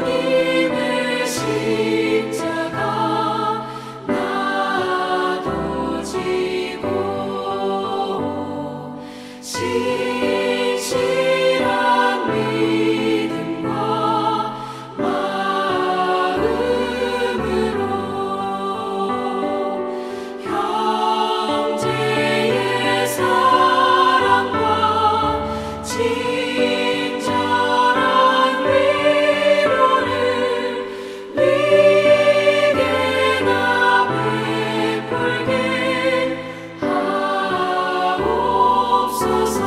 주님의 십자가 나도 지고 신실한 믿음과 마음으로 형제의 사랑과 친절한 위로를 네게나 베풀게 하옵소서.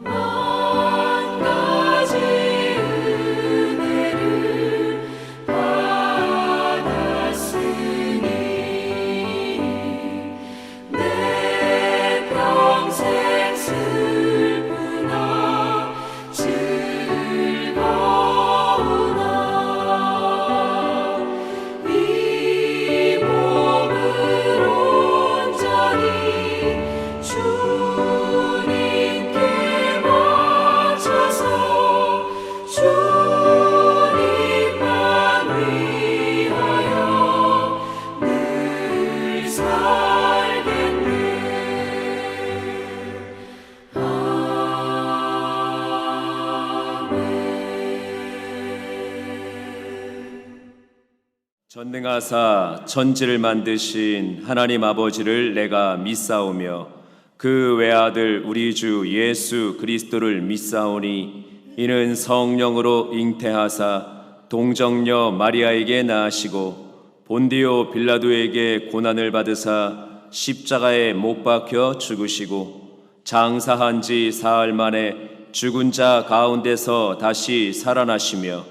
만 가지 은혜를 받았으니 내 평생 슬프나 즐거우나 이 몸을 온전히 주님께 바쳐서 주님만 위하여 늘 살겠네. 전능하사 천지를 만드신 하나님 아버지를 내가 믿사오며 그 외아들 우리 주 예수 그리스도를 믿사오니 이는 성령으로 잉태하사 동정녀 마리아에게 낳으시고 본디오 빌라도에게 고난을 받으사 십자가에 못 박혀 죽으시고 장사한 지 사흘 만에 죽은 자 가운데서 다시 살아나시며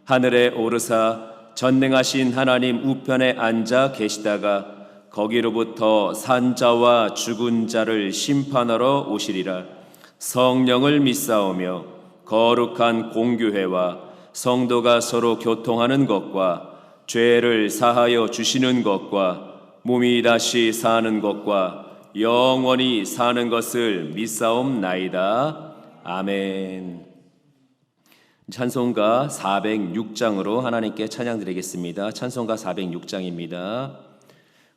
하늘에 오르사 전능하신 하나님 우편에 앉아 계시다가 거기로부터 산자와 죽은 자를 심판하러 오시리라. 성령을 믿사오며 거룩한 공교회와 성도가 서로 교통하는 것과 죄를 사하여 주시는 것과 몸이 다시 사는 것과 영원히 사는 것을 믿사옵나이다. 아멘. 찬송가 406장으로 하나님께 찬양드리겠습니다. 찬송가 406장입니다.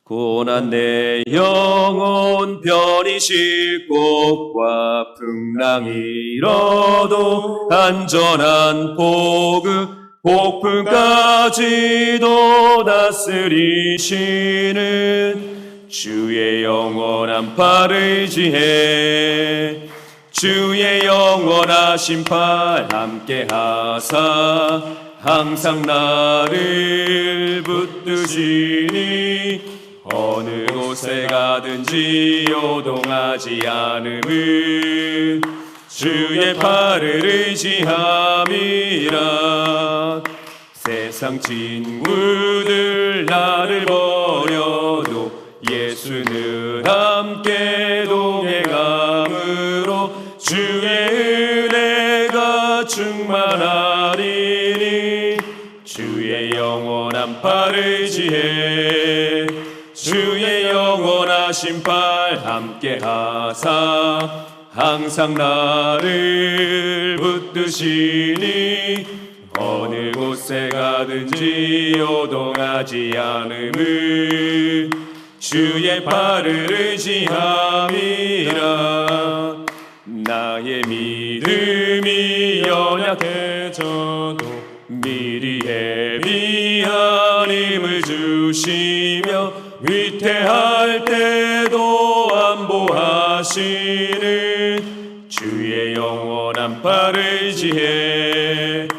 고난 내 영혼 편히 쉴 곳과 풍랑이 일어도 안전한 포그 폭풍까지도 다스리시는 주의 영원한 팔을 지해 주의 영원하신 팔 함께 하사 항상 나를 붙드시니 어느 곳에 가든지 요동하지 않음은 주의 팔을 의지함이라. 세상 친구들 나를 버려도 예수는 함께 동행함으로 주의 은혜가 충만하리니 주의 영원한 팔을 지해 주의 영원하신 팔 함께 하사 항상 나를 붙드시니 어느 곳에 가든지 요동하지 않음은 주의 팔을 의지함이라. 나의 믿음이 연약해져도 귀한 힘을 주시며 위태할 때도 안보하시는 주의 영원한 팔을 지혜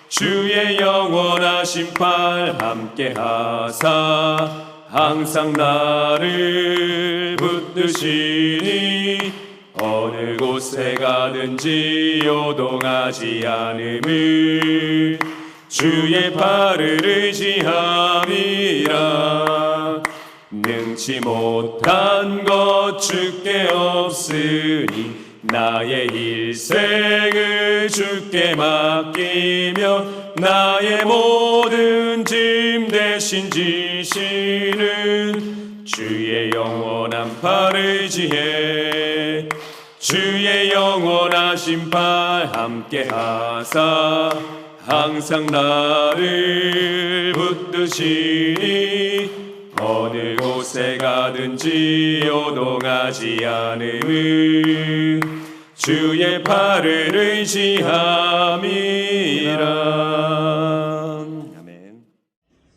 주의 영원하신 팔 함께 하사 항상 나를 붙드시니 어느 곳에 가든지 요동하지 않음을 주의 팔을 의지함이라 능치 못한 것 주께 없으니 나의 일생을 주께 맡기며 나의 모든 짐 대신 지시는 주의 영원한 팔을 지혜 주의 영원하신 팔 함께 하사 항상 나를 붙드시니 어느 곳에 가든지 요동하지 않음을 주의 팔을 의지함이라. 아멘.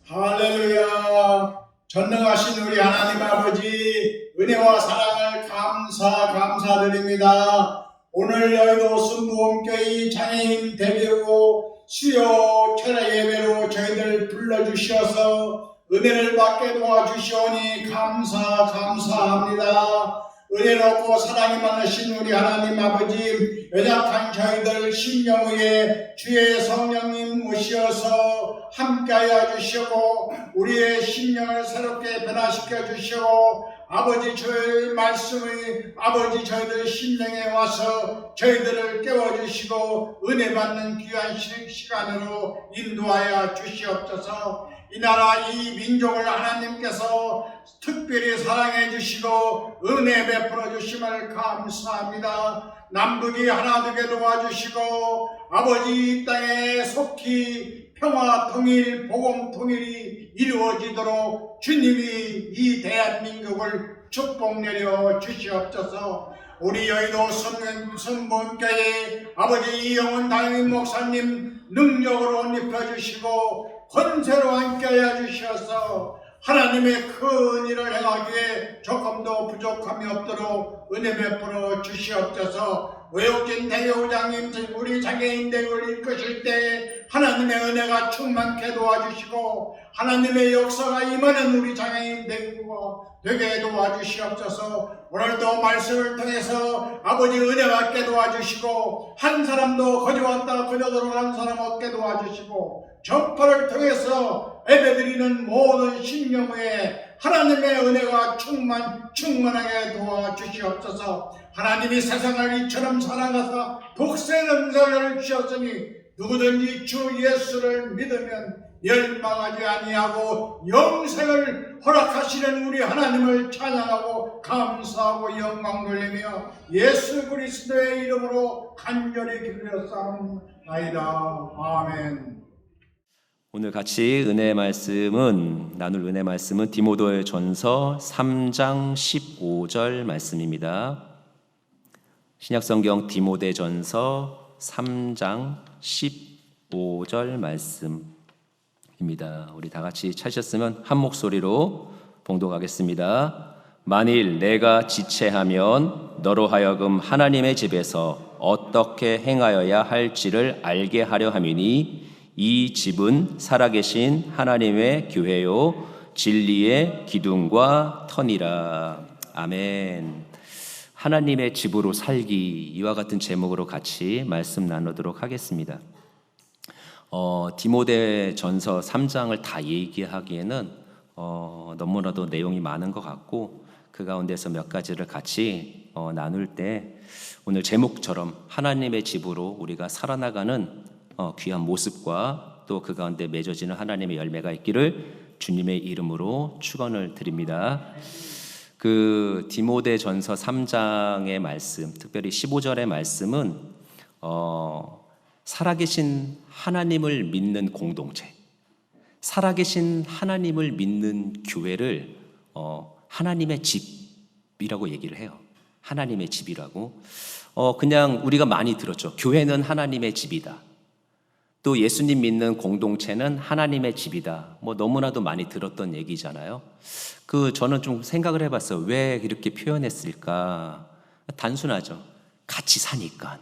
할렐루야. 전능하신 우리 하나님 아버지 은혜와 사랑을 감사드립니다. 오늘 여의도 순복음교회 장애인 대배우 수요 철야 예배로 저희들 불러주셔서 은혜를 받게 도와주시오니 감사합니다. 은혜롭고 사랑이 많으신 우리 하나님 아버지, 연약한 저희들 심령 위에 주의 성령님 오시어서 함께하여 주시고 우리의 심령을 새롭게 변화시켜 주시고 아버지 저희 말씀의 아버지 저희들 심령에 와서 저희들을 깨워주시고 은혜 받는 귀한 시간으로 인도하여 주시옵소서. 이 나라 이 민족을 하나님께서 특별히 사랑해 주시고 은혜 베풀어 주심을 감사합니다. 남북이 하나 되게 도와주시고 아버지 이 땅에 속히 평화 통일 복음 통일이 이루어지도록 주님이 이 대한민국을 축복 내려 주시옵소서. 우리 여의도 순복음교회 아버지 이영훈 담임 목사님 능력으로 입혀주시고 권세로 함께하여 주셔서 하나님의 큰 일을 행하기에 조금도 부족함이 없도록 은혜 베풀어 주시옵소서. 외국인 대회장님 우리 장애인 대회를 이끄실 때 하나님의 은혜가 충만케 도와주시고 하나님의 역사가 임하는 우리 장애인 대회가 되게 도와주시옵소서. 오늘도 말씀을 통해서 아버지 은혜 받게 도와주시고 한 사람도 거저 왔다 거저 들어간 사람 없게 도와주시고 전파를 통해서 예배드리는 모든 심령에 하나님의 은혜가 충만하게 도와주시옵소서. 하나님이 세상을 이처럼 사랑하사 독생 은사를 주셨으니 누구든지 주 예수를 믿으면 멸망하지 아니하고 영생을 허락하시는 우리 하나님을 찬양하고 감사하고 영광 돌리며 예수 그리스도의 이름으로 간절히 기도하옵나이다. 아멘. 오늘 같이 나눌 은혜 말씀은 디모데 전서 3장 15절 말씀입니다. 신약성경 디모데 전서 3장 15절 말씀입니다. 우리 다 같이 찾으셨으면 한 목소리로 봉독하겠습니다. 만일 내가 지체하면 너로 하여금 하나님의 집에서 어떻게 행하여야 할지를 알게 하려 함이니 이 집은 살아계신 하나님의 교회요 진리의 기둥과 터니라. 아멘. 하나님의 집으로 살기, 이와 같은 제목으로 같이 말씀 나누도록 하겠습니다. 디모데 전서 3장을 다 얘기하기에는 너무나도 내용이 많은 것 같고 그 가운데서 몇 가지를 같이 나눌 때 오늘 제목처럼 하나님의 집으로 우리가 살아나가는 귀한 모습과 또 그 가운데 맺어지는 하나님의 열매가 있기를 주님의 이름으로 축원을 드립니다. 그 디모데 전서 3장의 말씀, 특별히 15절의 말씀은 살아계신 하나님을 믿는 공동체, 살아계신 하나님을 믿는 교회를 하나님의 집이라고 얘기를 해요. 하나님의 집이라고. 그냥 우리가 많이 들었죠. 교회는 하나님의 집이다. 또 예수님 믿는 공동체는 하나님의 집이다. 뭐 너무나도 많이 들었던 얘기잖아요. 저는 좀 생각을 해봤어요. 왜 이렇게 표현했을까? 단순하죠. 같이 사니까.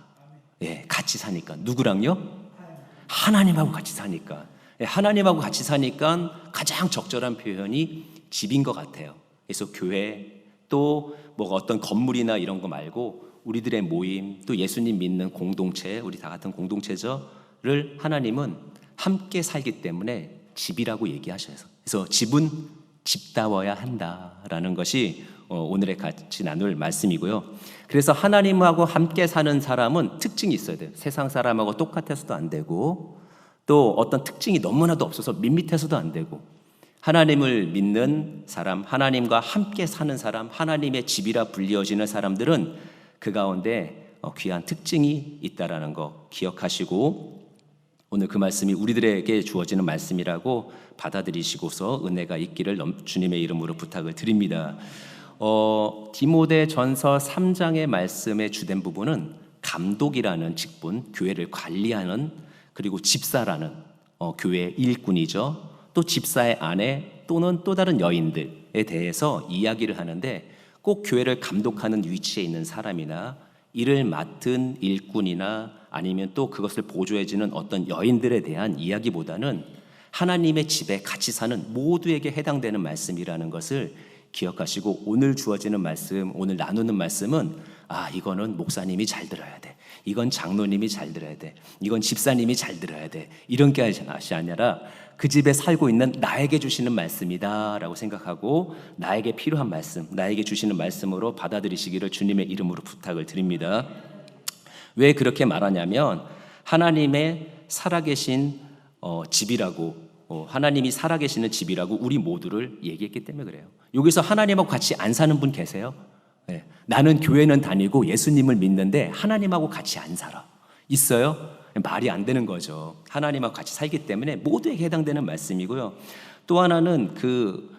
예, 같이 사니까. 누구랑요? 하나님하고 같이 사니까. 예, 하나님하고 같이 사니까 가장 적절한 표현이 집인 것 같아요. 그래서 교회 또 뭐 어떤 건물이나 이런 거 말고 우리들의 모임 또 예수님 믿는 공동체, 우리 다 같은 공동체를 하나님은 함께 살기 때문에 집이라고 얘기하셔요. 그래서 집은 집다워야 한다라는 것이 오늘의 같이 나눌 말씀이고요. 그래서 하나님하고 함께 사는 사람은 특징이 있어야 돼요. 세상 사람하고 똑같아서도 안 되고 또 어떤 특징이 너무나도 없어서 밋밋해서도 안 되고 하나님을 믿는 사람, 하나님과 함께 사는 사람, 하나님의 집이라 불리어지는 사람들은 그 가운데 귀한 특징이 있다라는 거 기억하시고 오늘 그 말씀이 우리들에게 주어지는 말씀이라고 받아들이시고서 은혜가 있기를 주님의 이름으로 부탁을 드립니다. 디모데 전서 3장의 말씀의 주된 부분은 감독이라는 직분, 교회를 관리하는 그리고 집사라는 교회의 일꾼이죠. 또 집사의 아내 또는 또 다른 여인들에 대해서 이야기를 하는데 꼭 교회를 감독하는 위치에 있는 사람이나 이를 맡은 일꾼이나 아니면 또 그것을 보조해주는 어떤 여인들에 대한 이야기보다는 하나님의 집에 같이 사는 모두에게 해당되는 말씀이라는 것을 기억하시고 오늘 주어지는 말씀, 오늘 나누는 말씀은 이거는 목사님이 잘 들어야 돼. 이건 장로님이 잘 들어야 돼. 이건 집사님이 잘 들어야 돼. 이런 게 아니라 그 집에 살고 있는 나에게 주시는 말씀이다라고 생각하고 나에게 필요한 말씀, 나에게 주시는 말씀으로 받아들이시기를 주님의 이름으로 부탁을 드립니다. 왜 그렇게 말하냐면 하나님의 살아계신 집이라고 하나님이 살아계시는 집이라고 우리 모두를 얘기했기 때문에 그래요. 여기서 하나님하고 같이 안 사는 분 계세요? 네. 나는 교회는 다니고 예수님을 믿는데 하나님하고 같이 안 살아. 있어요? 말이 안 되는 거죠. 하나님하고 같이 살기 때문에 모두에게 해당되는 말씀이고요. 또 하나는 그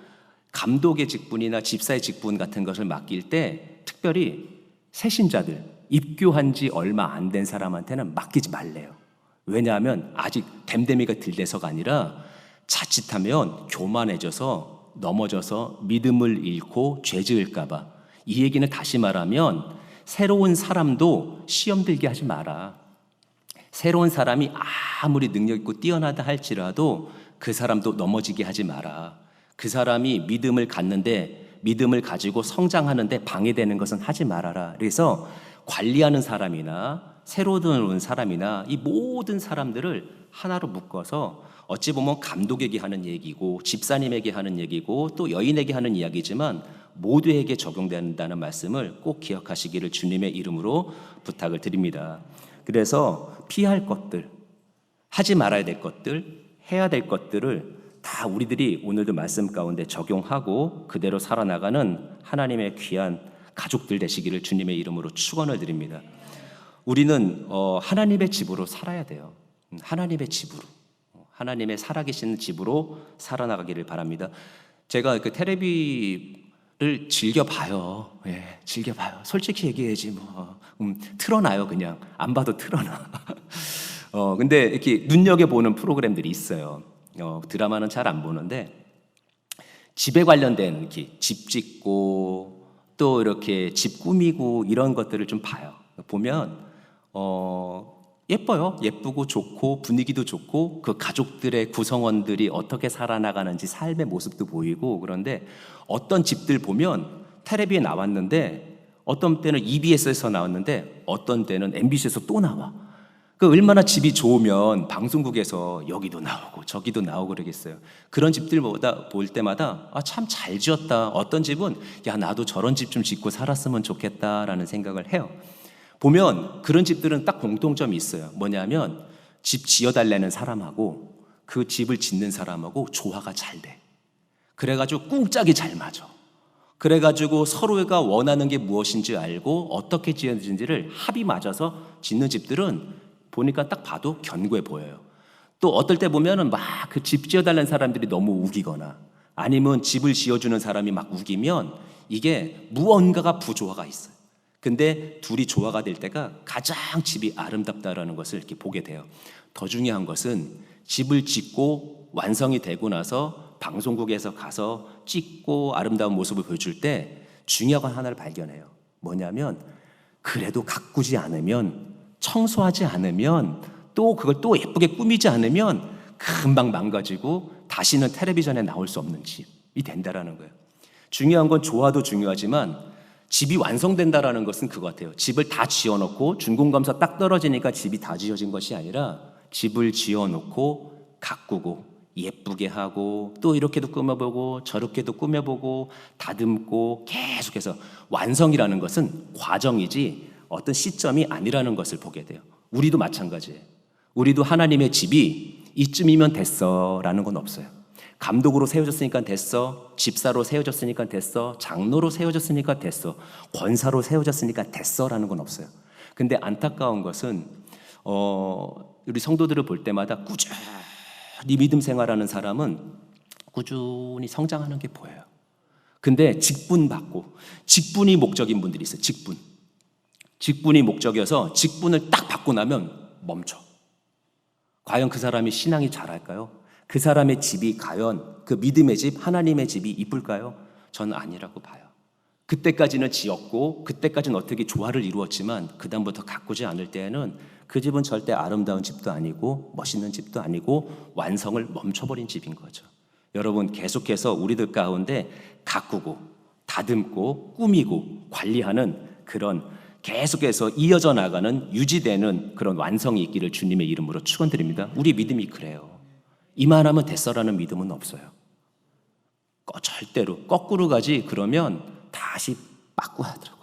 감독의 직분이나 집사의 직분 같은 것을 맡길 때 특별히 새신자들, 입교한 지 얼마 안 된 사람한테는 맡기지 말래요. 왜냐하면 아직 댐댐이가 들대서가 아니라 자칫하면 교만해져서 넘어져서 믿음을 잃고 죄 지을까 봐. 이 얘기는 다시 말하면 새로운 사람도 시험 들게 하지 마라. 새로운 사람이 아무리 능력 있고 뛰어나다 할지라도 그 사람도 넘어지게 하지 마라. 그 사람이 믿음을 갖는데 믿음을 가지고 성장하는데 방해되는 것은 하지 말아라. 그래서 관리하는 사람이나 새로 들어온 사람이나 이 모든 사람들을 하나로 묶어서 어찌 보면 감독에게 하는 얘기고 집사님에게 하는 얘기고 또 여인에게 하는 이야기지만 모두에게 적용된다는 말씀을 꼭 기억하시기를 주님의 이름으로 부탁을 드립니다. 그래서 피할 것들, 하지 말아야 될 것들, 해야 될 것들을 다 우리들이 오늘도 말씀 가운데 적용하고 그대로 살아나가는 하나님의 귀한 가족들 되시기를 주님의 이름으로 축원을 드립니다. 우리는 하나님의 집으로 살아야 돼요. 하나님의 집으로, 하나님의 살아계신 집으로 살아나가기를 바랍니다. 제가 그 텔레비를 즐겨봐요. 예, 즐겨봐요. 솔직히 얘기해야지 뭐. 틀어놔요. 그냥 안 봐도 틀어놔. 근데 이렇게 눈여겨보는 프로그램들이 있어요. 드라마는 잘 안 보는데 집에 관련된 이렇게 집 짓고 또 이렇게 집 꾸미고 이런 것들을 좀 봐요. 보면 예뻐요. 예쁘고 좋고 분위기도 좋고 그 가족들의 구성원들이 어떻게 살아나가는지 삶의 모습도 보이고 그런데 어떤 집들 보면 텔레비에 나왔는데 어떤 때는 EBS에서 나왔는데 어떤 때는 MBC에서 또 나와. 그 얼마나 집이 좋으면 방송국에서 여기도 나오고 저기도 나오고 그러겠어요. 그런 집들보다 볼 때마다 참 잘 지었다. 어떤 집은 나도 저런 집 좀 짓고 살았으면 좋겠다라는 생각을 해요. 보면 그런 집들은 딱 공통점이 있어요. 뭐냐면 집 지어달라는 사람하고 그 집을 짓는 사람하고 조화가 잘 돼. 그래가지고 꿍짝이 잘 맞아. 그래가지고 서로가 원하는 게 무엇인지 알고 어떻게 지어지는지를 합이 맞아서 짓는 집들은 보니까 딱 봐도 견고해 보여요. 또 어떨 때 보면은 막 그 집 지어달라는 사람들이 너무 우기거나 아니면 집을 지어주는 사람이 막 우기면 이게 무언가가 부조화가 있어요. 근데 둘이 조화가 될 때가 가장 집이 아름답다라는 것을 이렇게 보게 돼요. 더 중요한 것은 집을 짓고 완성이 되고 나서 방송국에서 가서 찍고 아름다운 모습을 보여줄 때 중요한 건 하나를 발견해요. 뭐냐면 그래도 가꾸지 않으면, 청소하지 않으면, 또 그걸 또 예쁘게 꾸미지 않으면 금방 망가지고 다시는 텔레비전에 나올 수 없는 집이 된다라는 거예요. 중요한 건 조화도 중요하지만 집이 완성된다라는 것은 그거 같아요. 집을 다 지어놓고 준공검사 딱 떨어지니까 집이 다 지어진 것이 아니라 집을 지어놓고 가꾸고 예쁘게 하고 또 이렇게도 꾸며보고 저렇게도 꾸며보고 다듬고 계속해서, 완성이라는 것은 과정이지 어떤 시점이 아니라는 것을 보게 돼요. 우리도 마찬가지예요. 우리도 하나님의 집이 이쯤이면 됐어 라는 건 없어요. 감독으로 세워졌으니까 됐어, 집사로 세워졌으니까 됐어, 장로로 세워졌으니까 됐어, 권사로 세워졌으니까 됐어 라는 건 없어요. 근데 안타까운 것은 우리 성도들을 볼 때마다 꾸준히 믿음 생활하는 사람은 꾸준히 성장하는 게 보여요. 근데 직분받고, 직분이 목적인 분들이 있어요. 직분이 목적이어서 직분을 딱 받고 나면 멈춰. 과연 그 사람이 신앙이 잘할까요? 그 사람의 집이 과연 그 믿음의 집, 하나님의 집이 이쁠까요? 저는 아니라고 봐요. 그때까지는 지었고 그때까지는 어떻게 조화를 이루었지만 그 다음부터 가꾸지 않을 때에는 그 집은 절대 아름다운 집도 아니고 멋있는 집도 아니고 완성을 멈춰버린 집인 거죠. 여러분, 계속해서 우리들 가운데 가꾸고 다듬고 꾸미고 관리하는 그런, 계속해서 이어져 나가는, 유지되는 그런 완성이 있기를 주님의 이름으로 축원드립니다. 우리 믿음이 그래요. 이만하면 됐어라는 믿음은 없어요. 절대로 거꾸로 가지 그러면 다시 빠꾸하더라고.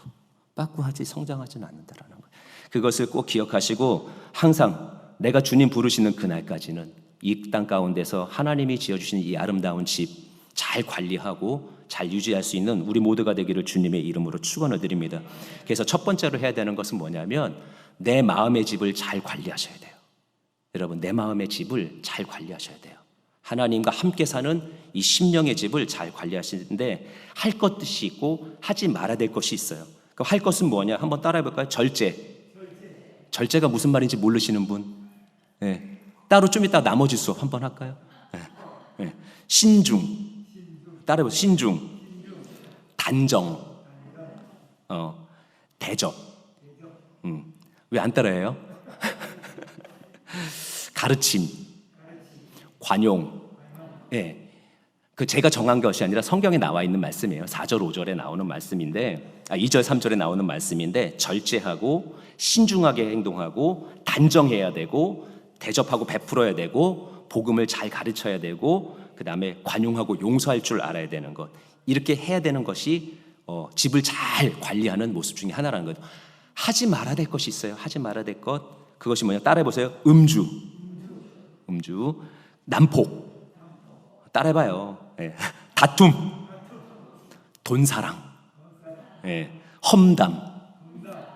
빠꾸하지 성장하지는 않는다라는 거예요. 그것을 꼭 기억하시고 항상 내가 주님 부르시는 그날까지는 이 땅 가운데서 하나님이 지어주신 이 아름다운 집 잘 관리하고 잘 유지할 수 있는 우리 모두가 되기를 주님의 이름으로 축원을 드립니다. 그래서 첫 번째로 해야 되는 것은 뭐냐면 내 마음의 집을 잘 관리하셔야 돼요. 여러분, 내 마음의 집을 잘 관리하셔야 돼요. 하나님과 함께 사는 이 심령의 집을 잘 관리하시는데 할 것이 있고 하지 말아야 될 것이 있어요. 그럼 할 것은 뭐냐? 한번 따라해 볼까요? 절제가 무슨 말인지 모르시는 분? 네. 따로 좀 이따 나머지 수업 한번 할까요? 네. 네. 신중. 따라해 보세요. 신중. 단정. 대접. 왜 안 따라해요? 가르침, 관용. 예. 그 제가 정한 것이 아니라 성경에 나와 있는 말씀이에요. 4절, 5절에 나오는 말씀인데, 2절, 3절에 나오는 말씀인데, 절제하고 신중하게 행동하고 단정해야 되고 대접하고 베풀어야 되고 복음을 잘 가르쳐야 되고 그다음에 관용하고 용서할 줄 알아야 되는 것. 이렇게 해야 되는 것이 집을 잘 관리하는 모습 중에 하나라는 거죠. 하지 말아야 될 것이 있어요. 하지 말아야 될 것. 그것이 뭐냐? 따라해 보세요. 음주, 난폭. 따라해봐요. 네. 다툼, 돈사랑, 네. 험담.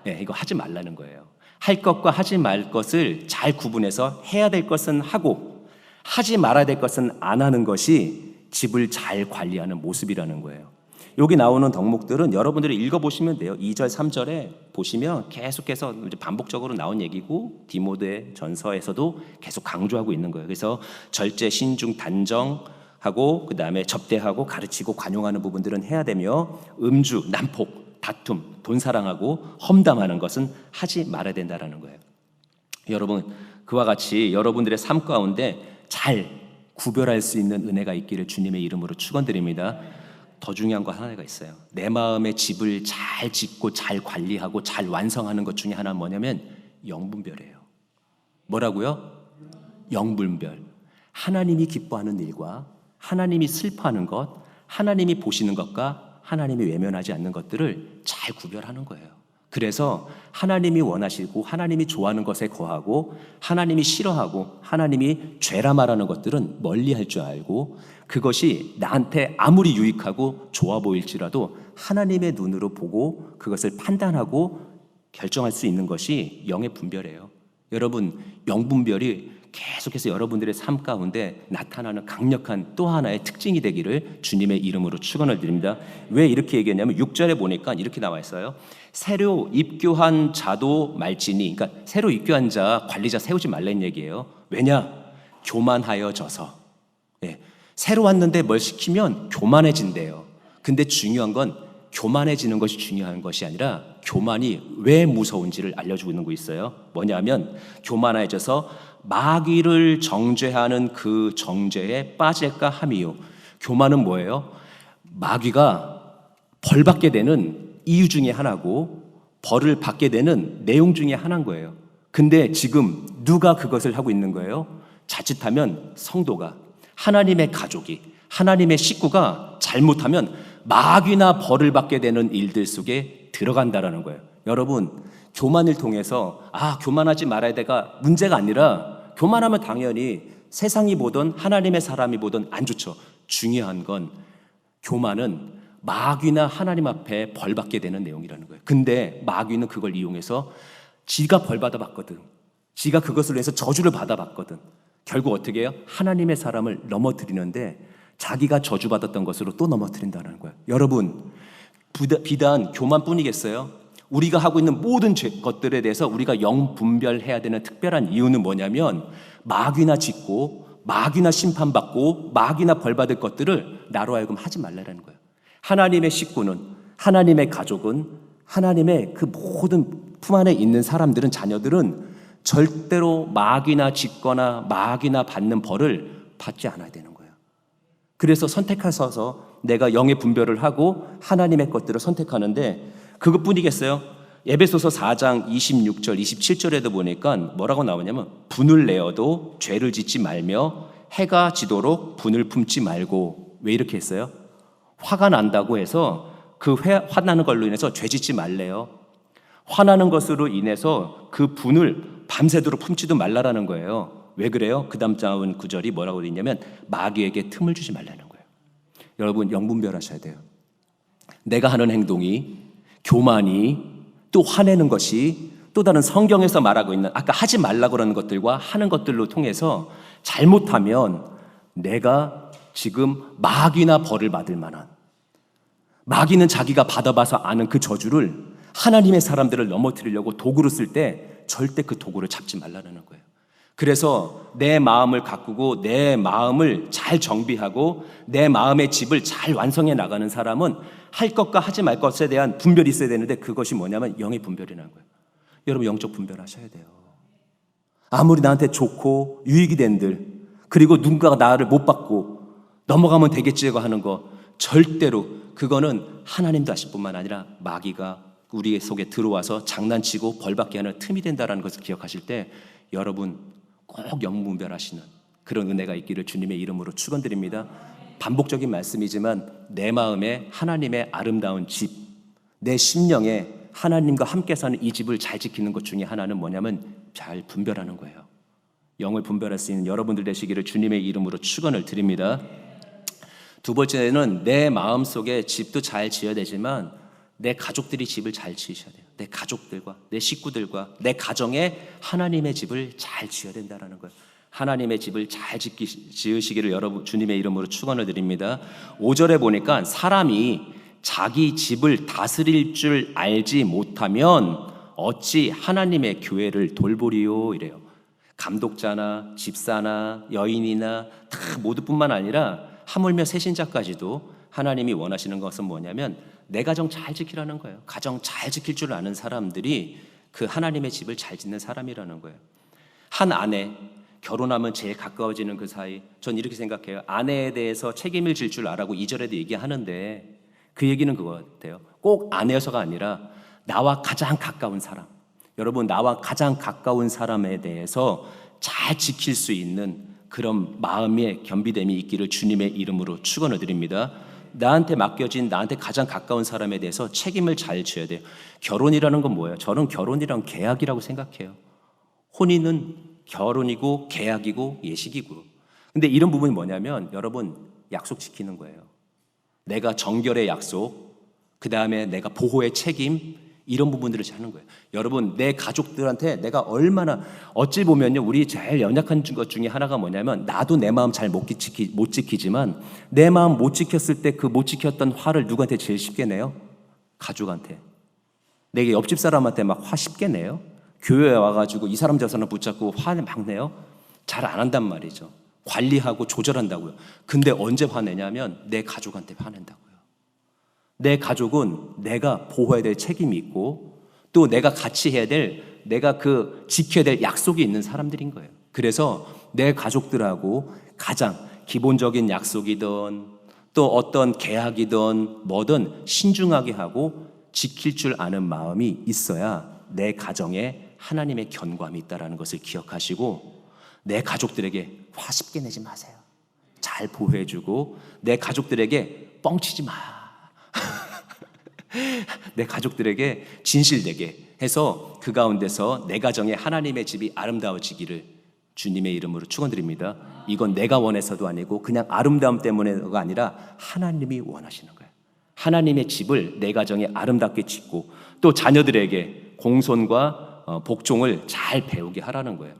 네, 이거 하지 말라는 거예요. 할 것과 하지 말 것을 잘 구분해서 해야 될 것은 하고 하지 말아야 될 것은 안 하는 것이 집을 잘 관리하는 모습이라는 거예요. 여기 나오는 덕목들은 여러분들이 읽어보시면 돼요. 2절, 3절에 보시면 계속해서 이제 반복적으로 나온 얘기고 디모데 전서에서도 계속 강조하고 있는 거예요. 그래서 절제, 신중, 단정하고 그 다음에 접대하고 가르치고 관용하는 부분들은 해야 되며 음주, 난폭, 다툼, 돈사랑하고 험담하는 것은 하지 말아야 된다는 거예요. 여러분, 그와 같이 여러분들의 삶 가운데 잘 구별할 수 있는 은혜가 있기를 주님의 이름으로 축원드립니다. 더 중요한 거 하나가 있어요. 내 마음의 집을 잘 짓고 잘 관리하고 잘 완성하는 것 중에 하나는 뭐냐면 영분별이에요. 뭐라고요? 영분별. 하나님이 기뻐하는 일과 하나님이 슬퍼하는 것, 하나님이 보시는 것과 하나님이 외면하지 않는 것들을 잘 구별하는 거예요. 그래서 하나님이 원하시고 하나님이 좋아하는 것에 거하고 하나님이 싫어하고 하나님이 죄라 말하는 것들은 멀리할 줄 알고 그것이 나한테 아무리 유익하고 좋아 보일지라도 하나님의 눈으로 보고 그것을 판단하고 결정할 수 있는 것이 영의 분별이에요. 여러분, 영분별이 계속해서 여러분들의 삶 가운데 나타나는 강력한 또 하나의 특징이 되기를 주님의 이름으로 축원을 드립니다. 왜 이렇게 얘기했냐면 6절에 보니까 이렇게 나와 있어요. 새로 입교한 자도 말지니, 그러니까 새로 입교한 자 관리자 세우지 말라는 얘기예요. 왜냐? 교만하여져서. 예. 새로 왔는데 뭘 시키면 교만해진대요. 근데 중요한 건 교만해지는 것이 중요한 것이 아니라 교만이 왜 무서운지를 알려주고 있는 거 있어요. 뭐냐면 교만해져서 마귀를 정죄하는 그 정죄에 빠질까 함이요. 교만은 뭐예요? 마귀가 벌 받게 되는 이유 중에 하나고 벌을 받게 되는 내용 중에 하나인 거예요. 근데 지금 누가 그것을 하고 있는 거예요? 자칫하면 성도가, 하나님의 가족이, 하나님의 식구가 잘못하면 마귀나 벌을 받게 되는 일들 속에 들어간다라는 거예요. 여러분, 교만을 통해서 교만하지 말아야 돼가 문제가 아니라 교만하면 당연히 세상이 보든 하나님의 사람이 보든 안 좋죠. 중요한 건 교만은 마귀나 하나님 앞에 벌 받게 되는 내용이라는 거예요. 근데 마귀는 그걸 이용해서 지가 벌 받아봤거든. 지가 그것을 위해서 저주를 받아봤거든. 결국 어떻게 해요? 하나님의 사람을 넘어뜨리는데 자기가 저주받았던 것으로 또 넘어뜨린다는 거예요. 여러분, 비단 교만뿐이겠어요? 우리가 하고 있는 모든 것들에 대해서 우리가 영분별해야 되는 특별한 이유는 뭐냐면 마귀나 짓고 마귀나 심판받고 마귀나 벌받을 것들을 나로 하여금 하지 말라는 거예요. 하나님의 식구는, 하나님의 가족은, 하나님의 그 모든 품 안에 있는 사람들은, 자녀들은 절대로 마귀나 짓거나 마귀나 받는 벌을 받지 않아야 되는 거예요. 그래서 선택하셔서 내가 영의 분별을 하고 하나님의 것들을 선택하는데 그것뿐이겠어요? 에베소서 4장 26절 27절에도 보니까 뭐라고 나오냐면 분을 내어도 죄를 짓지 말며 해가 지도록 분을 품지 말고. 왜 이렇게 했어요? 화가 난다고 해서 그 화나는 걸로 인해서 죄 짓지 말래요. 화나는 것으로 인해서 그 분을 밤새도록 품지도 말라라는 거예요. 왜 그래요? 그 다음 자은 구절이 뭐라고 되어 있냐면 마귀에게 틈을 주지 말라는 거예요. 여러분, 영분별하셔야 돼요. 내가 하는 행동이, 교만이, 또 화내는 것이 또 다른 성경에서 말하고 있는 아까 하지 말라고 그러는 것들과 하는 것들로 통해서 잘못하면 내가 지금 마귀나 벌을 받을 만한, 마귀는 자기가 받아봐서 아는 그 저주를 하나님의 사람들을 넘어뜨리려고 도구로 쓸 때 절대 그 도구를 잡지 말라는 거예요. 그래서 내 마음을 가꾸고 내 마음을 잘 정비하고 내 마음의 집을 잘 완성해 나가는 사람은 할 것과 하지 말 것에 대한 분별이 있어야 되는데 그것이 뭐냐면 영의 분별이라는 거예요. 여러분, 영적 분별하셔야 돼요. 아무리 나한테 좋고 유익이 된들, 그리고 누군가가 나를 못 받고 넘어가면 되겠지고 하는 거, 절대로 그거는 하나님도 아실 뿐만 아니라 마귀가 우리 속에 들어와서 장난치고 벌받게 하는 틈이 된다는 것을 기억하실 때 여러분 꼭 영분별하시는 그런 은혜가 있기를 주님의 이름으로 축원드립니다. 반복적인 말씀이지만 내 마음에 하나님의 아름다운 집, 내 심령에 하나님과 함께 사는 이 집을 잘 지키는 것 중에 하나는 뭐냐면 잘 분별하는 거예요. 영을 분별할 수 있는 여러분들 되시기를 주님의 이름으로 축원을 드립니다. 두 번째는 내 마음속에 집도 잘 지어야 되지만 내 가족들이 집을 잘 지으셔야 돼요. 내 가족들과 내 식구들과 내 가정에 하나님의 집을 잘 지어야 된다는 거예요. 하나님의 집을 잘 지으시기를 여러분 주님의 이름으로 축원을 드립니다. 5절에 보니까 사람이 자기 집을 다스릴 줄 알지 못하면 어찌 하나님의 교회를 돌보리요 이래요. 감독자나 집사나 여인이나 다 모두뿐만 아니라 하물며 새신자까지도 하나님이 원하시는 것은 뭐냐면 내 가정 잘 지키라는 거예요. 가정 잘 지킬 줄 아는 사람들이 그 하나님의 집을 잘 짓는 사람이라는 거예요. 한 아내, 결혼하면 제일 가까워지는 그 사이, 전 이렇게 생각해요. 아내에 대해서 책임을 질 줄 알라고 2절에도 얘기하는데 그 얘기는 그거 같아요. 꼭 아내여서가 아니라 나와 가장 가까운 사람, 여러분 나와 가장 가까운 사람에 대해서 잘 지킬 수 있는 그런 마음의 겸비됨이 있기를 주님의 이름으로 축원을 드립니다. 나한테 맡겨진 나한테 가장 가까운 사람에 대해서 책임을 잘 져야 돼요. 결혼이라는 건 뭐예요? 저는 결혼이란 계약이라고 생각해요. 혼인은 결혼이고 계약이고 예식이고. 근데 이런 부분이 뭐냐면 여러분 약속 지키는 거예요. 내가 정결의 약속, 그 다음에 내가 보호의 책임, 이런 부분들을 하는 거예요. 여러분 내 가족들한테 내가 얼마나, 어찌 보면요 우리 제일 연약한 것 중에 하나가 뭐냐면 나도 내 마음 잘 못 지키지만 내 마음 못 지켰을 때 그 못 지켰던 화를 누구한테 제일 쉽게 내요? 가족한테. 내게 옆집 사람한테 막 화 쉽게 내요? 교회에 와가지고 이 사람 저 사람 붙잡고 화를 막 내요? 잘 안 한단 말이죠. 관리하고 조절한다고요. 근데 언제 화내냐면 내 가족한테 화낸다고요. 내 가족은 내가 보호해야 될 책임이 있고 또 내가 같이 해야 될, 내가 지켜야 될 약속이 있는 사람들인 거예요. 그래서 내 가족들하고 가장 기본적인 약속이든 또 어떤 계약이든 뭐든 신중하게 하고 지킬 줄 아는 마음이 있어야 내 가정에 하나님의 견고함이 있다는 것을 기억하시고, 내 가족들에게 화 쉽게 내지 마세요. 잘 보호해주고 내 가족들에게 뻥치지 마. 내 가족들에게 진실되게 해서 그 가운데서 내 가정에 하나님의 집이 아름다워지기를 주님의 이름으로 축원드립니다. 이건 내가 원해서도 아니고 그냥 아름다움 때문에가 아니라 하나님이 원하시는 거예요. 하나님의 집을 내 가정에 아름답게 짓고 또 자녀들에게 공손과 복종을 잘 배우게 하라는 거예요.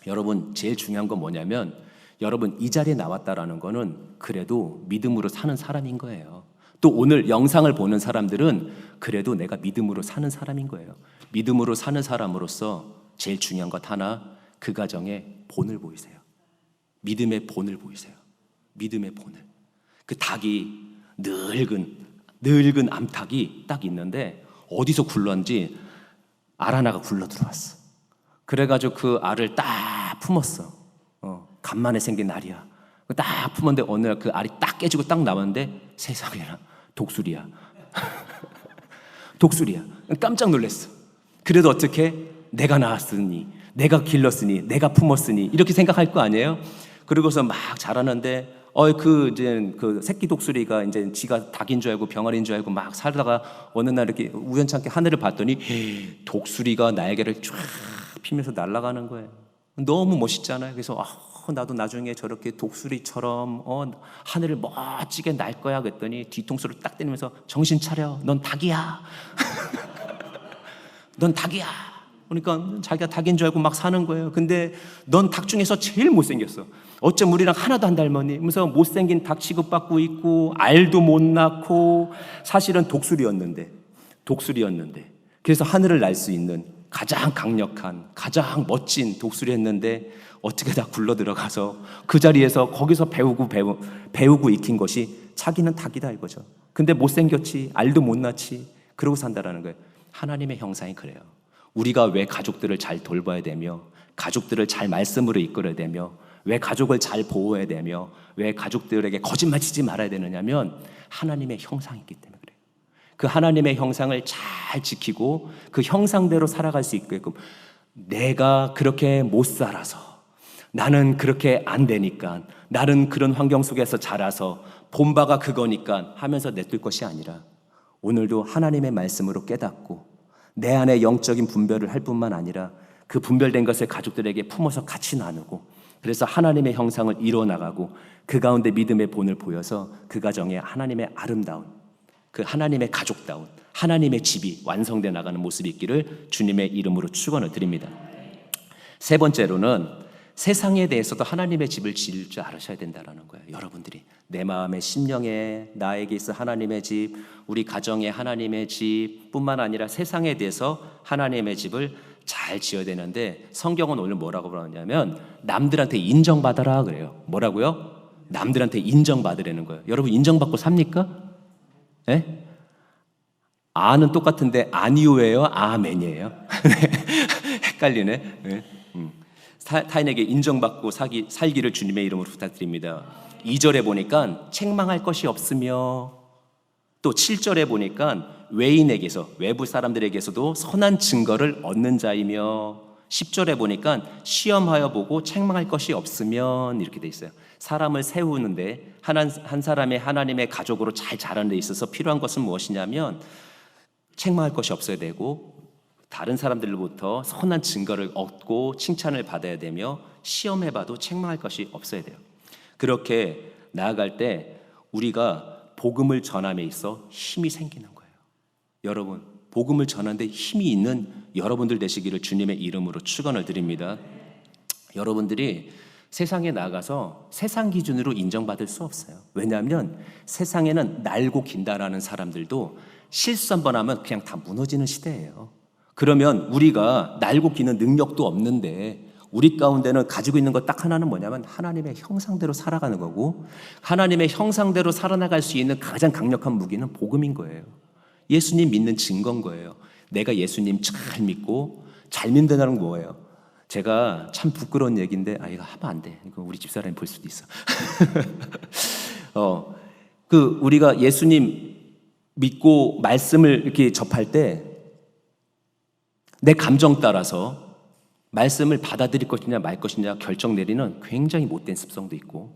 여러분, 제일 중요한 건 뭐냐면 여러분 이 자리에 나왔다라는 거는 그래도 믿음으로 사는 사람인 거예요. 또 오늘 영상을 보는 사람들은 그래도 내가 믿음으로 사는 사람인 거예요. 믿음으로 사는 사람으로서 제일 중요한 것 하나, 그 가정에 본을 보이세요. 믿음의 본을 보이세요. 믿음의 본을. 그 닭이 늙은 암탉이 딱 있는데 어디서 굴렀는지 알 하나가 굴러 들어왔어. 그래가지고 그 알을 딱 품었어. 간만에 생긴 알이야. 딱 품었는데 어느 날 그 알이 딱 깨지고 딱 나왔는데 세상에나 독수리야. 독수리야. 깜짝 놀랐어. 그래도 어떻게? 내가 낳았으니, 내가 길렀으니, 내가 품었으니 이렇게 생각할 거 아니에요? 그러고서 막 자라는데 그 새끼 독수리가 이제 지가 닭인 줄 알고 병아리인 줄 알고 막 살다가 어느 날 이렇게 우연찮게 하늘을 봤더니 독수리가 날개를 쫙 피면서 날아가는 거예요. 너무 멋있잖아요. 그래서 나도 나중에 저렇게 독수리처럼 하늘을 멋지게 날 거야 그랬더니 뒤통수를 딱 때리면서 정신 차려. 넌 닭이야. 넌 닭이야. 그러니까 자기가 닭인 줄 알고 막 사는 거예요. 근데 넌 닭 중에서 제일 못생겼어. 어쩜 우리랑 하나도 안 닮았니? 하면서 못생긴 닭 취급받고 있고 알도 못 낳고 사실은 독수리였는데 그래서 하늘을 날 수 있는 가장 강력한 가장 멋진 독수리였는데 어떻게 다 굴러 들어가서 그 자리에서 거기서 배우고 익힌 것이 자기는 닭이다 이거죠. 근데 못생겼지, 알도 못 낳지, 그러고 산다라는 거예요. 하나님의 형상이 그래요. 우리가 왜 가족들을 잘 돌봐야 되며 가족들을 잘 말씀으로 이끌어야 되며 왜 가족을 잘 보호해야 되며 왜 가족들에게 거짓말 치지 말아야 되느냐면 하나님의 형상이 있기 때문에 그래요. 그 하나님의 형상을 잘 지키고 그 형상대로 살아갈 수 있게끔, 내가 그렇게 못 살아서, 나는 그렇게 안 되니까, 나는 그런 환경 속에서 자라서 본바가 그거니까 하면서 내둘 것이 아니라 오늘도 하나님의 말씀으로 깨닫고 내 안에 영적인 분별을 할 뿐만 아니라 그 분별된 것을 가족들에게 품어서 같이 나누고, 그래서 하나님의 형상을 이뤄나가고 그 가운데 믿음의 본을 보여서 그 가정에 하나님의 아름다운, 그 하나님의 가족다운 하나님의 집이 완성되어 나가는 모습이 있기를 주님의 이름으로 축원을 드립니다. 세 번째로는 세상에 대해서도 하나님의 집을 지을 줄 알으셔야 된다는 거예요. 여러분들이 내 마음의 심령에 나에게 있어 하나님의 집, 우리 가정에 하나님의 집 뿐만 아니라 세상에 대해서 하나님의 집을 잘 지어야 되는데, 성경은 오늘 뭐라고 그러냐면 남들한테 인정받아라 그래요. 뭐라고요? 남들한테 인정받으라는 거예요. 여러분 인정받고 삽니까? 네? 아는 똑같은데 아니오예요? 아멘이에요? 헷갈리네. 네. 타인에게 인정받고 살기를 주님의 이름으로 부탁드립니다. 2절에 보니까 책망할 것이 없으며, 또 7절에 보니까 외인에게서, 외부 사람들에게서도 선한 증거를 얻는 자이며, 10절에 보니까 시험하여 보고 책망할 것이 없으면, 이렇게 돼 있어요. 사람을 세우는데 한 사람의 하나님의 가족으로 잘 자라는 데 있어서 필요한 것은 무엇이냐면 책망할 것이 없어야 되고, 다른 사람들로부터 선한 증거를 얻고 칭찬을 받아야 되며, 시험해봐도 책망할 것이 없어야 돼요. 그렇게 나아갈 때 우리가 복음을 전함에 있어 힘이 생기는 거예요. 여러분, 복음을 전하는데 힘이 있는 여러분들 되시기를 주님의 이름으로 축원을 드립니다. 여러분들이 세상에 나가서 세상 기준으로 인정받을 수 없어요. 왜냐하면 세상에는 날고 긴다라는 사람들도 실수 한번 하면 그냥 다 무너지는 시대예요. 그러면 우리가 날고 기는 능력도 없는데 우리 가운데는 가지고 있는 것 딱 하나는 뭐냐면 하나님의 형상대로 살아가는 거고, 하나님의 형상대로 살아나갈 수 있는 가장 강력한 무기는 복음인 거예요. 예수님 믿는 증거인 거예요. 내가 예수님 잘 믿고 잘 믿는다는 건 뭐예요? 제가 참 부끄러운 얘기인데 이거 하면 안 돼. 이거 우리 집사람이 볼 수도 있어. 우리가 예수님 믿고 말씀을 이렇게 접할 때 내 감정 따라서 말씀을 받아들일 것이냐 말 것이냐 결정 내리는 굉장히 못된 습성도 있고,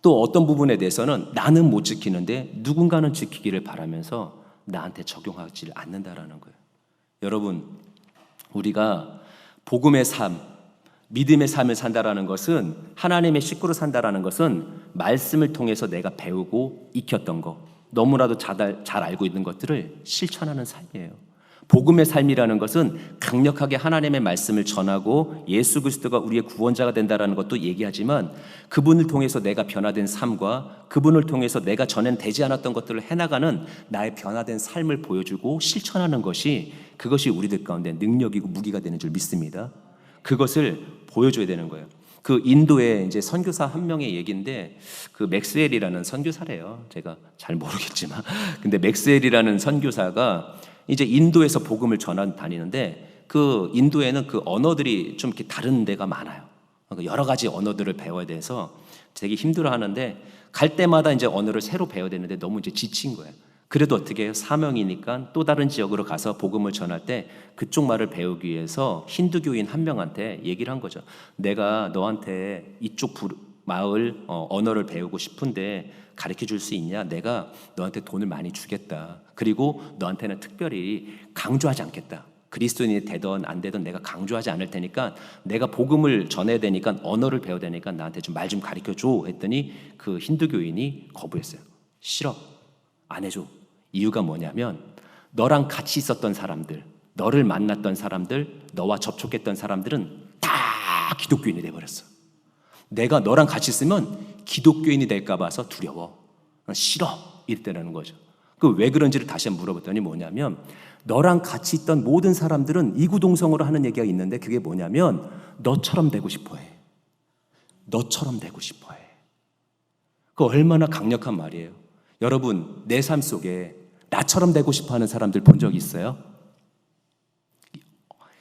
또 어떤 부분에 대해서는 나는 못 지키는데 누군가는 지키기를 바라면서 나한테 적용하지 않는다라는 거예요. 여러분, 우리가 복음의 삶, 믿음의 삶을 산다라는 것은, 하나님의 식구로 산다라는 것은 말씀을 통해서 내가 배우고 익혔던 거, 너무나도 잘 알고 있는 것들을 실천하는 삶이에요. 복음의 삶이라는 것은 강력하게 하나님의 말씀을 전하고 예수 그리스도가 우리의 구원자가 된다라는 것도 얘기하지만, 그분을 통해서 내가 변화된 삶과 그분을 통해서 내가 전엔 되지 않았던 것들을 해나가는 나의 변화된 삶을 보여주고 실천하는 것이, 그것이 우리들 가운데 능력이고 무기가 되는 줄 믿습니다. 그것을 보여줘야 되는 거예요. 그 인도의 이제 선교사 한 명의 얘기인데, 그 맥스웰이라는 선교사래요. 제가 잘 모르겠지만, 근데 맥스웰이라는 선교사가 이제 인도에서 복음을 전하 다니는데, 그 인도에는 그 언어들이 좀 이렇게 다른 데가 많아요. 여러 가지 언어들을 배워야 돼서 되게 힘들어 하는데, 갈 때마다 이제 언어를 새로 배워야 되는데 너무 이제 지친 거예요. 그래도 어떻게 해요? 사명이니까 또 다른 지역으로 가서 복음을 전할 때 그쪽 말을 배우기 위해서 힌두교인 한 명한테 얘기를 한 거죠. 내가 너한테 이쪽 마을 언어를 배우고 싶은데 가르쳐 줄 수 있냐? 내가 너한테 돈을 많이 주겠다. 그리고 너한테는 특별히 강조하지 않겠다. 그리스도인이 되든 안 되든 내가 강조하지 않을 테니까, 내가 복음을 전해야 되니까 언어를 배워야 되니까 나한테 좀 말 좀 가르쳐 줘 했더니 그 힌두교인이 거부했어요. 싫어. 안 해줘. 이유가 뭐냐면, 너랑 같이 있었던 사람들, 너를 만났던 사람들, 너와 접촉했던 사람들은 다 기독교인이 돼버렸어. 내가 너랑 같이 있으면 기독교인이 될까 봐서 두려워. 싫어. 이랬다는 거죠. 그 왜 그런지를 다시 한번 물어봤더니 뭐냐면, 너랑 같이 있던 모든 사람들은 이구동성으로 하는 얘기가 있는데, 그게 뭐냐면 너처럼 되고 싶어해. 너처럼 되고 싶어해. 그 얼마나 강력한 말이에요. 여러분, 내 삶 속에 나처럼 되고 싶어하는 사람들 본 적 있어요?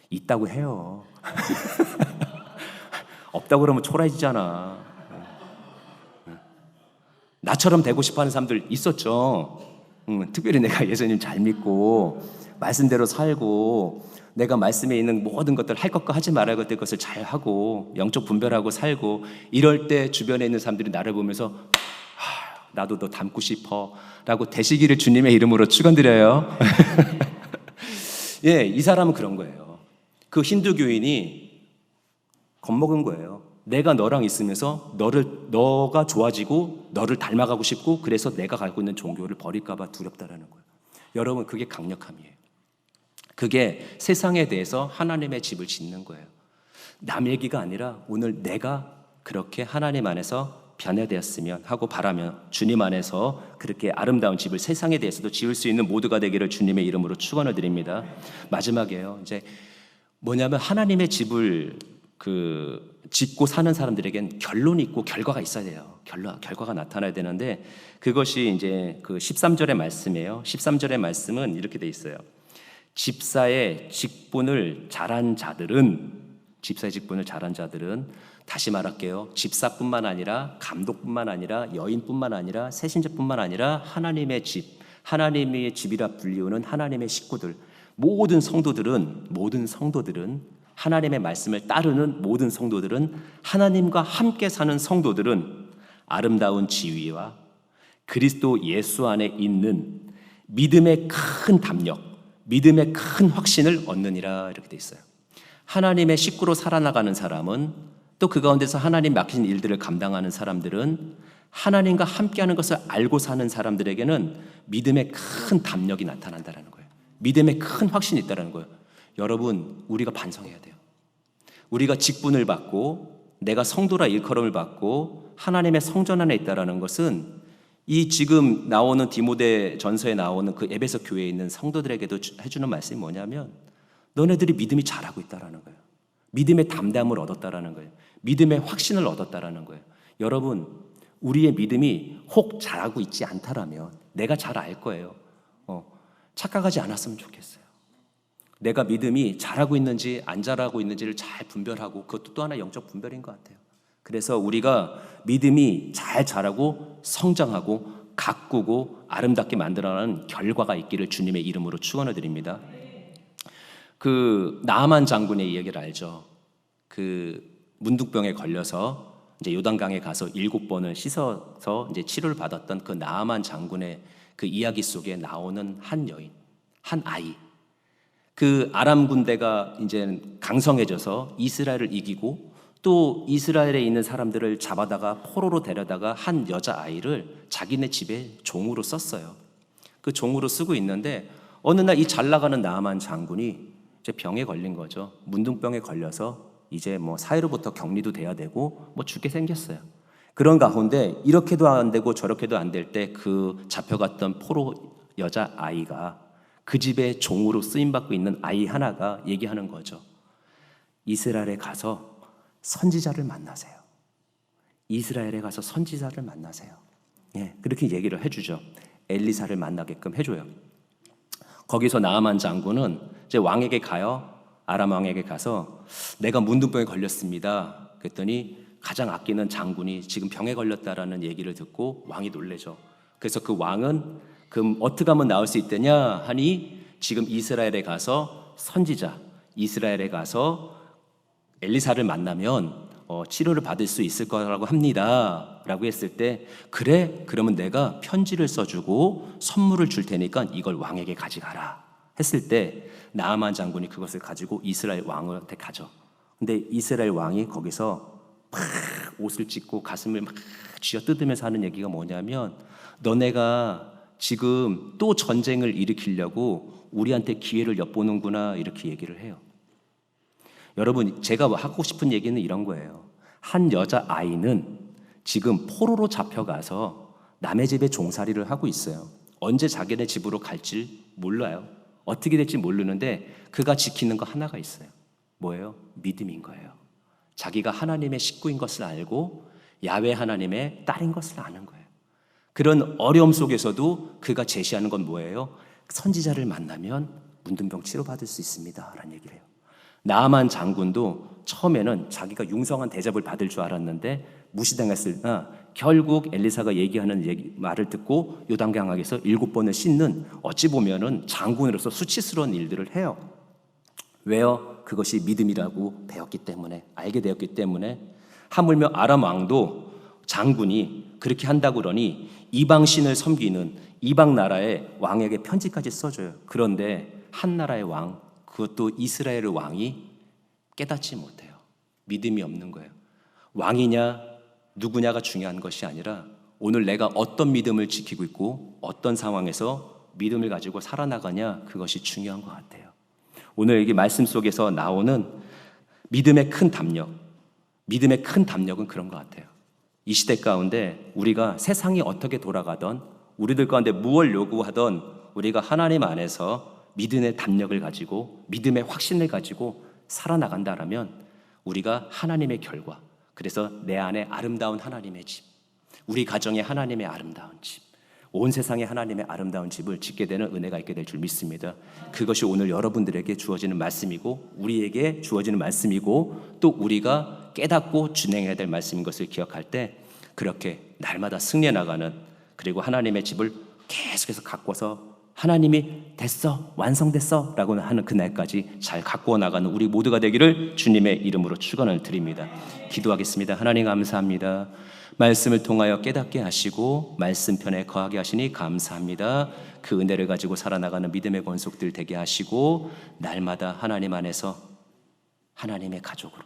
있다고 해요. 없다고 그러면 초라해지잖아. 나처럼 되고 싶어하는 사람들 있었죠. 특별히 내가 예수님 잘 믿고 말씀대로 살고, 내가 말씀에 있는 모든 것들, 할 것과 하지 말아야 될 것을 잘 하고 영적 분별하고 살고, 이럴 때 주변에 있는 사람들이 나를 보면서 나도 너 닮고 싶어 라고 되시기를 주님의 이름으로 축원드려요. 예, 이 사람은 그런 거예요. 그 힌두교인이 겁먹은 거예요. 내가 너랑 있으면서 너가 좋아지고 너를 닮아가고 싶고, 그래서 내가 갖고 있는 종교를 버릴까 봐 두렵다라는 거예요. 여러분, 그게 강력함이에요. 그게 세상에 대해서 하나님의 집을 짓는 거예요. 남 얘기가 아니라 오늘 내가 그렇게 하나님 안에서 변화되었으면 하고 바라며, 주님 안에서 그렇게 아름다운 집을 세상에 대해서도 지을 수 있는 모두가 되기를 주님의 이름으로 축원을 드립니다. 마지막이에요. 이제 뭐냐면, 하나님의 집을 짓고 사는 사람들에겐 결론이 있고 결과가 있어야 돼요. 결과가 나타나야 되는데, 그것이 이제 그 13절의 말씀이에요. 13절의 말씀은 이렇게 돼 있어요. 집사의 직분을 잘한 자들은, 다시 말할게요. 집사뿐만 아니라 감독뿐만 아니라 여인뿐만 아니라 세신자뿐만 아니라 하나님의 집이라 불리우는 하나님의 식구들, 모든 성도들은 하나님의 말씀을 따르는 모든 성도들은, 하나님과 함께 사는 성도들은 아름다운 지위와 그리스도 예수 안에 있는 믿음의 큰 담력, 믿음의 큰 확신을 얻느니라, 이렇게 돼 있어요. 하나님의 식구로 살아나가는 사람은, 또 그 가운데서 하나님 맡기신 일들을 감당하는 사람들은, 하나님과 함께하는 것을 알고 사는 사람들에게는 믿음의 큰 담력이 나타난다는 거예요. 믿음의 큰 확신이 있다는 거예요. 여러분, 우리가 반성해야 돼요. 우리가 직분을 받고 내가 성도라 일컬음을 받고 하나님의 성전 안에 있다는 것은, 이 지금 나오는 디모데 전서에 나오는 그 에베소 교회에 있는 성도들에게도 해주는 말씀이 뭐냐면, 너네들이 믿음이 자라고 있다는 거예요. 믿음의 담담을 얻었다라는 거예요. 믿음의 확신을 얻었다라는 거예요. 여러분, 우리의 믿음이 혹 잘하고 있지 않다라면 내가 잘 알 거예요. 착각하지 않았으면 좋겠어요. 내가 믿음이 잘하고 있는지 안 잘하고 있는지를 잘 분별하고, 그것도 또 하나 영적 분별인 것 같아요. 그래서 우리가 믿음이 잘 자라고 성장하고 가꾸고 아름답게 만들어가는 결과가 있기를 주님의 이름으로 축원을 드립니다. 그 나아만 장군의 이야기를 알죠. 그 문둥병에 걸려서 이제 요단강에 가서 7번을 씻어서 이제 치료를 받았던 그 나아만 장군의 그 이야기 속에 나오는 한 여인, 한 아이. 그 아람 군대가 이제 강성해져서 이스라엘을 이기고 또 이스라엘에 있는 사람들을 잡아다가 포로로 데려다가 한 여자아이를 자기네 집에 종으로 썼어요. 그 종으로 쓰고 있는데 어느 날 이 잘 나가는 나아만 장군이 이제 병에 걸린 거죠. 문둥병에 걸려서 이제 뭐 사회로부터 격리도 돼야 되고 뭐 죽게 생겼어요. 그런 가운데 이렇게도 안 되고 저렇게도 안 될 때 그 잡혀갔던 포로 여자아이가 그 집에 종으로 쓰임받고 있는 아이 하나가 얘기하는 거죠. 이스라엘에 가서 선지자를 만나세요. 이스라엘에 가서 선지자를 만나세요. 예, 그렇게 얘기를 해주죠. 엘리사를 만나게끔 해줘요. 거기서 나아만 장군은 이제 왕에게 가요. 아람 왕에게 가서 내가 문둥병에 걸렸습니다. 그랬더니 가장 아끼는 장군이 지금 병에 걸렸다라는 얘기를 듣고 왕이 놀래죠. 그래서 그 왕은 그럼 어떻게 하면 나을 수 있느냐 하니 지금 이스라엘에 가서 선지자, 이스라엘에 가서 엘리사를 만나면 치료를 받을 수 있을 거라고 합니다 라고 했을 때 그래? 그러면 내가 편지를 써주고 선물을 줄 테니까 이걸 왕에게 가져가라 했을 때 나아만 장군이 그것을 가지고 이스라엘 왕한테 가죠. 근데 이스라엘 왕이 거기서 막 옷을 찢고 가슴을 막 쥐어뜯으면서 하는 얘기가 뭐냐면 너네가 지금 또 전쟁을 일으키려고 우리한테 기회를 엿보는구나 이렇게 얘기를 해요. 여러분, 제가 하고 싶은 얘기는 이런 거예요. 한 여자아이는 지금 포로로 잡혀가서 남의 집에 종살이를 하고 있어요. 언제 자기네 집으로 갈지 몰라요. 어떻게 될지 모르는데 그가 지키는 거 하나가 있어요. 뭐예요? 믿음인 거예요. 자기가 하나님의 식구인 것을 알고 야훼 하나님의 딸인 것을 아는 거예요. 그런 어려움 속에서도 그가 제시하는 건 뭐예요? 선지자를 만나면 문둥병 치료받을 수 있습니다 라는 얘기를 해요. 나아만 장군도 처음에는 자기가 융성한 대접을 받을 줄 알았는데 무시당했으나 결국 엘리사가 얘기하는 말을 듣고 요단강에서 7번을 씻는 어찌 보면은 장군으로서 수치스러운 일들을 해요. 왜요? 그것이 믿음이라고 배웠기 때문에, 알게 되었기 때문에. 하물며 아람 왕도 장군이 그렇게 한다고 그러니 이방 신을 섬기는 이방 나라의 왕에게 편지까지 써줘요. 그런데 한 나라의 왕, 그것도 이스라엘 왕이 깨닫지 못해요. 믿음이 없는 거예요. 왕이냐 누구냐가 중요한 것이 아니라 오늘 내가 어떤 믿음을 지키고 있고 어떤 상황에서 믿음을 가지고 살아나가냐, 그것이 중요한 것 같아요. 오늘 여기 말씀 속에서 나오는 믿음의 큰 담력, 믿음의 큰 담력은 그런 것 같아요. 이 시대 가운데 우리가 세상이 어떻게 돌아가던, 우리들 가운데 무엇을 요구하던, 우리가 하나님 안에서 믿음의 담력을 가지고 믿음의 확신을 가지고 살아나간다라면 우리가 하나님의 결과, 그래서 내 안에 아름다운 하나님의 집, 우리 가정에 하나님의 아름다운 집, 온 세상에 하나님의 아름다운 집을 짓게 되는 은혜가 있게 될 줄 믿습니다. 그것이 오늘 여러분들에게 주어지는 말씀이고 우리에게 주어지는 말씀이고 또 우리가 깨닫고 준행해야 될 말씀인 것을 기억할 때 그렇게 날마다 승리해 나가는, 그리고 하나님의 집을 계속해서 가꿔서 하나님이 됐어, 완성됐어 라고 하는 그날까지 잘 가꾸어 나가는 우리 모두가 되기를 주님의 이름으로 축원을 드립니다. 기도하겠습니다. 하나님 감사합니다. 말씀을 통하여 깨닫게 하시고 말씀편에 거하게 하시니 감사합니다. 그 은혜를 가지고 살아나가는 믿음의 권속들 되게 하시고 날마다 하나님 안에서 하나님의 가족으로,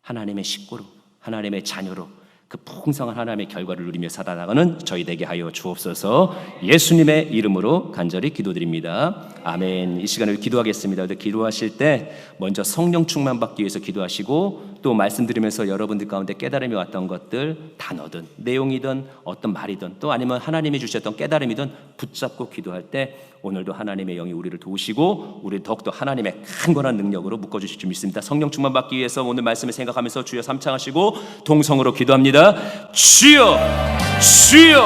하나님의 식구로, 하나님의 자녀로 그 풍성한 하나님의 결과를 누리며 살아나가는 저희 되게 하여 주옵소서. 예수님의 이름으로 간절히 기도드립니다. 아멘. 이 시간에 기도하겠습니다. 기도하실 때 먼저 성령 충만 받기 위해서 기도하시고 또 말씀드리면서 여러분들 가운데 깨달음이 왔던 것들, 단어든 내용이든 어떤 말이든 또 아니면 하나님이 주셨던 깨달음이든 붙잡고 기도할 때 오늘도 하나님의 영이 우리를 도우시고 우리 더욱더 하나님의 강건한 능력으로 묶어주실 줄 믿습니다. 성령 충만 받기 위해서 오늘 말씀을 생각하면서 주여 삼창하시고 동성으로 기도합니다. 주여 주여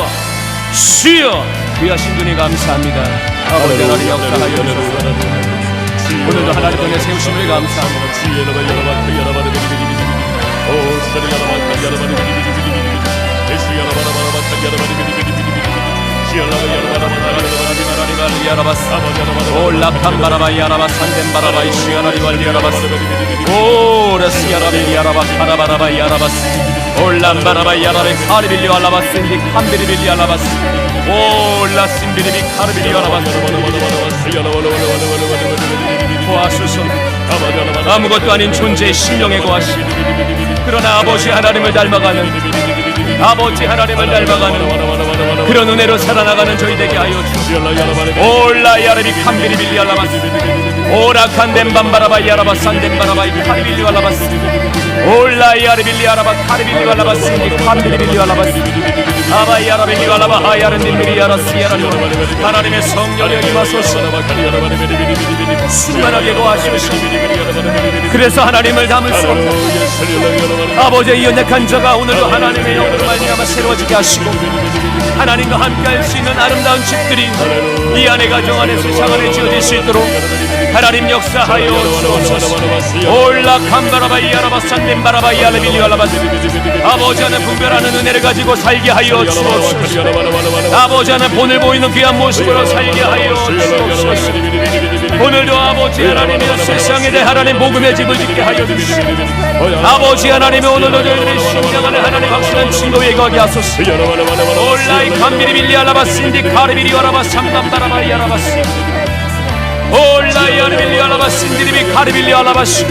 주여 귀하신 분이 감사합니다. 아버지 하나님 역사하여 주소서. 오늘도 하나님 은혜 세우심을 감사합니다. 고하소서. 아무것도 아닌 존재의 신령에 고하시니 그러나 아버지 하나님을 닮아가는 아버지 하나님을 닮아가는 그런 은혜로 살아나가는 저희 되게 하여 주옵소서. 올라 야르비 캄비리 빌리 알라바스 오라칸 덴밤바라바 야라바 산덴바라바이 카리빌리 알라바스 올라 야르빌리 알라바 카리빌리 알라바스 캄비리 빌리 알라바스 아바 야라빌리 알라바 하야르님들이 알아스 야라리 하나님의 성령이 임하소서. 충만하게 도와주시옵소서. 그래서 하나님을 담을 수 없는 아버지의 연약한 자가 오늘도 하나님의 영으로 말미암아 새로워지게 하시고 하나님과 함께할 수 있는 아름다운 집들이 이 안에 가정 안에 세상 안에 지어질 수 있도록 하나님 역사하여 주옵소서. 올라 캄바라바이 아라바 산덴바라바이 알레빌리 알라바스 아버지 안에 분별하는 은혜를 가지고 살게 하여 주옵소서. 아버지 안에 본을 보이는 귀한 모습으로 살게 하여 주옵소서. 오늘도 아버지 하나님의 세상에 대해 하나님 복음의 집을 짓게 하여 주시옵소서. 아버지 하나님의 오늘도 저희들의 심령 안에 하나님 확실한 진도에 거하게 하소서. 올라이 캄비리 빌리 알라바스 인디 카리비리 알라바 삼밤바라바이 알라바스 올라이 아르빌리 알라바스 인디리비 카리빌리 알라바스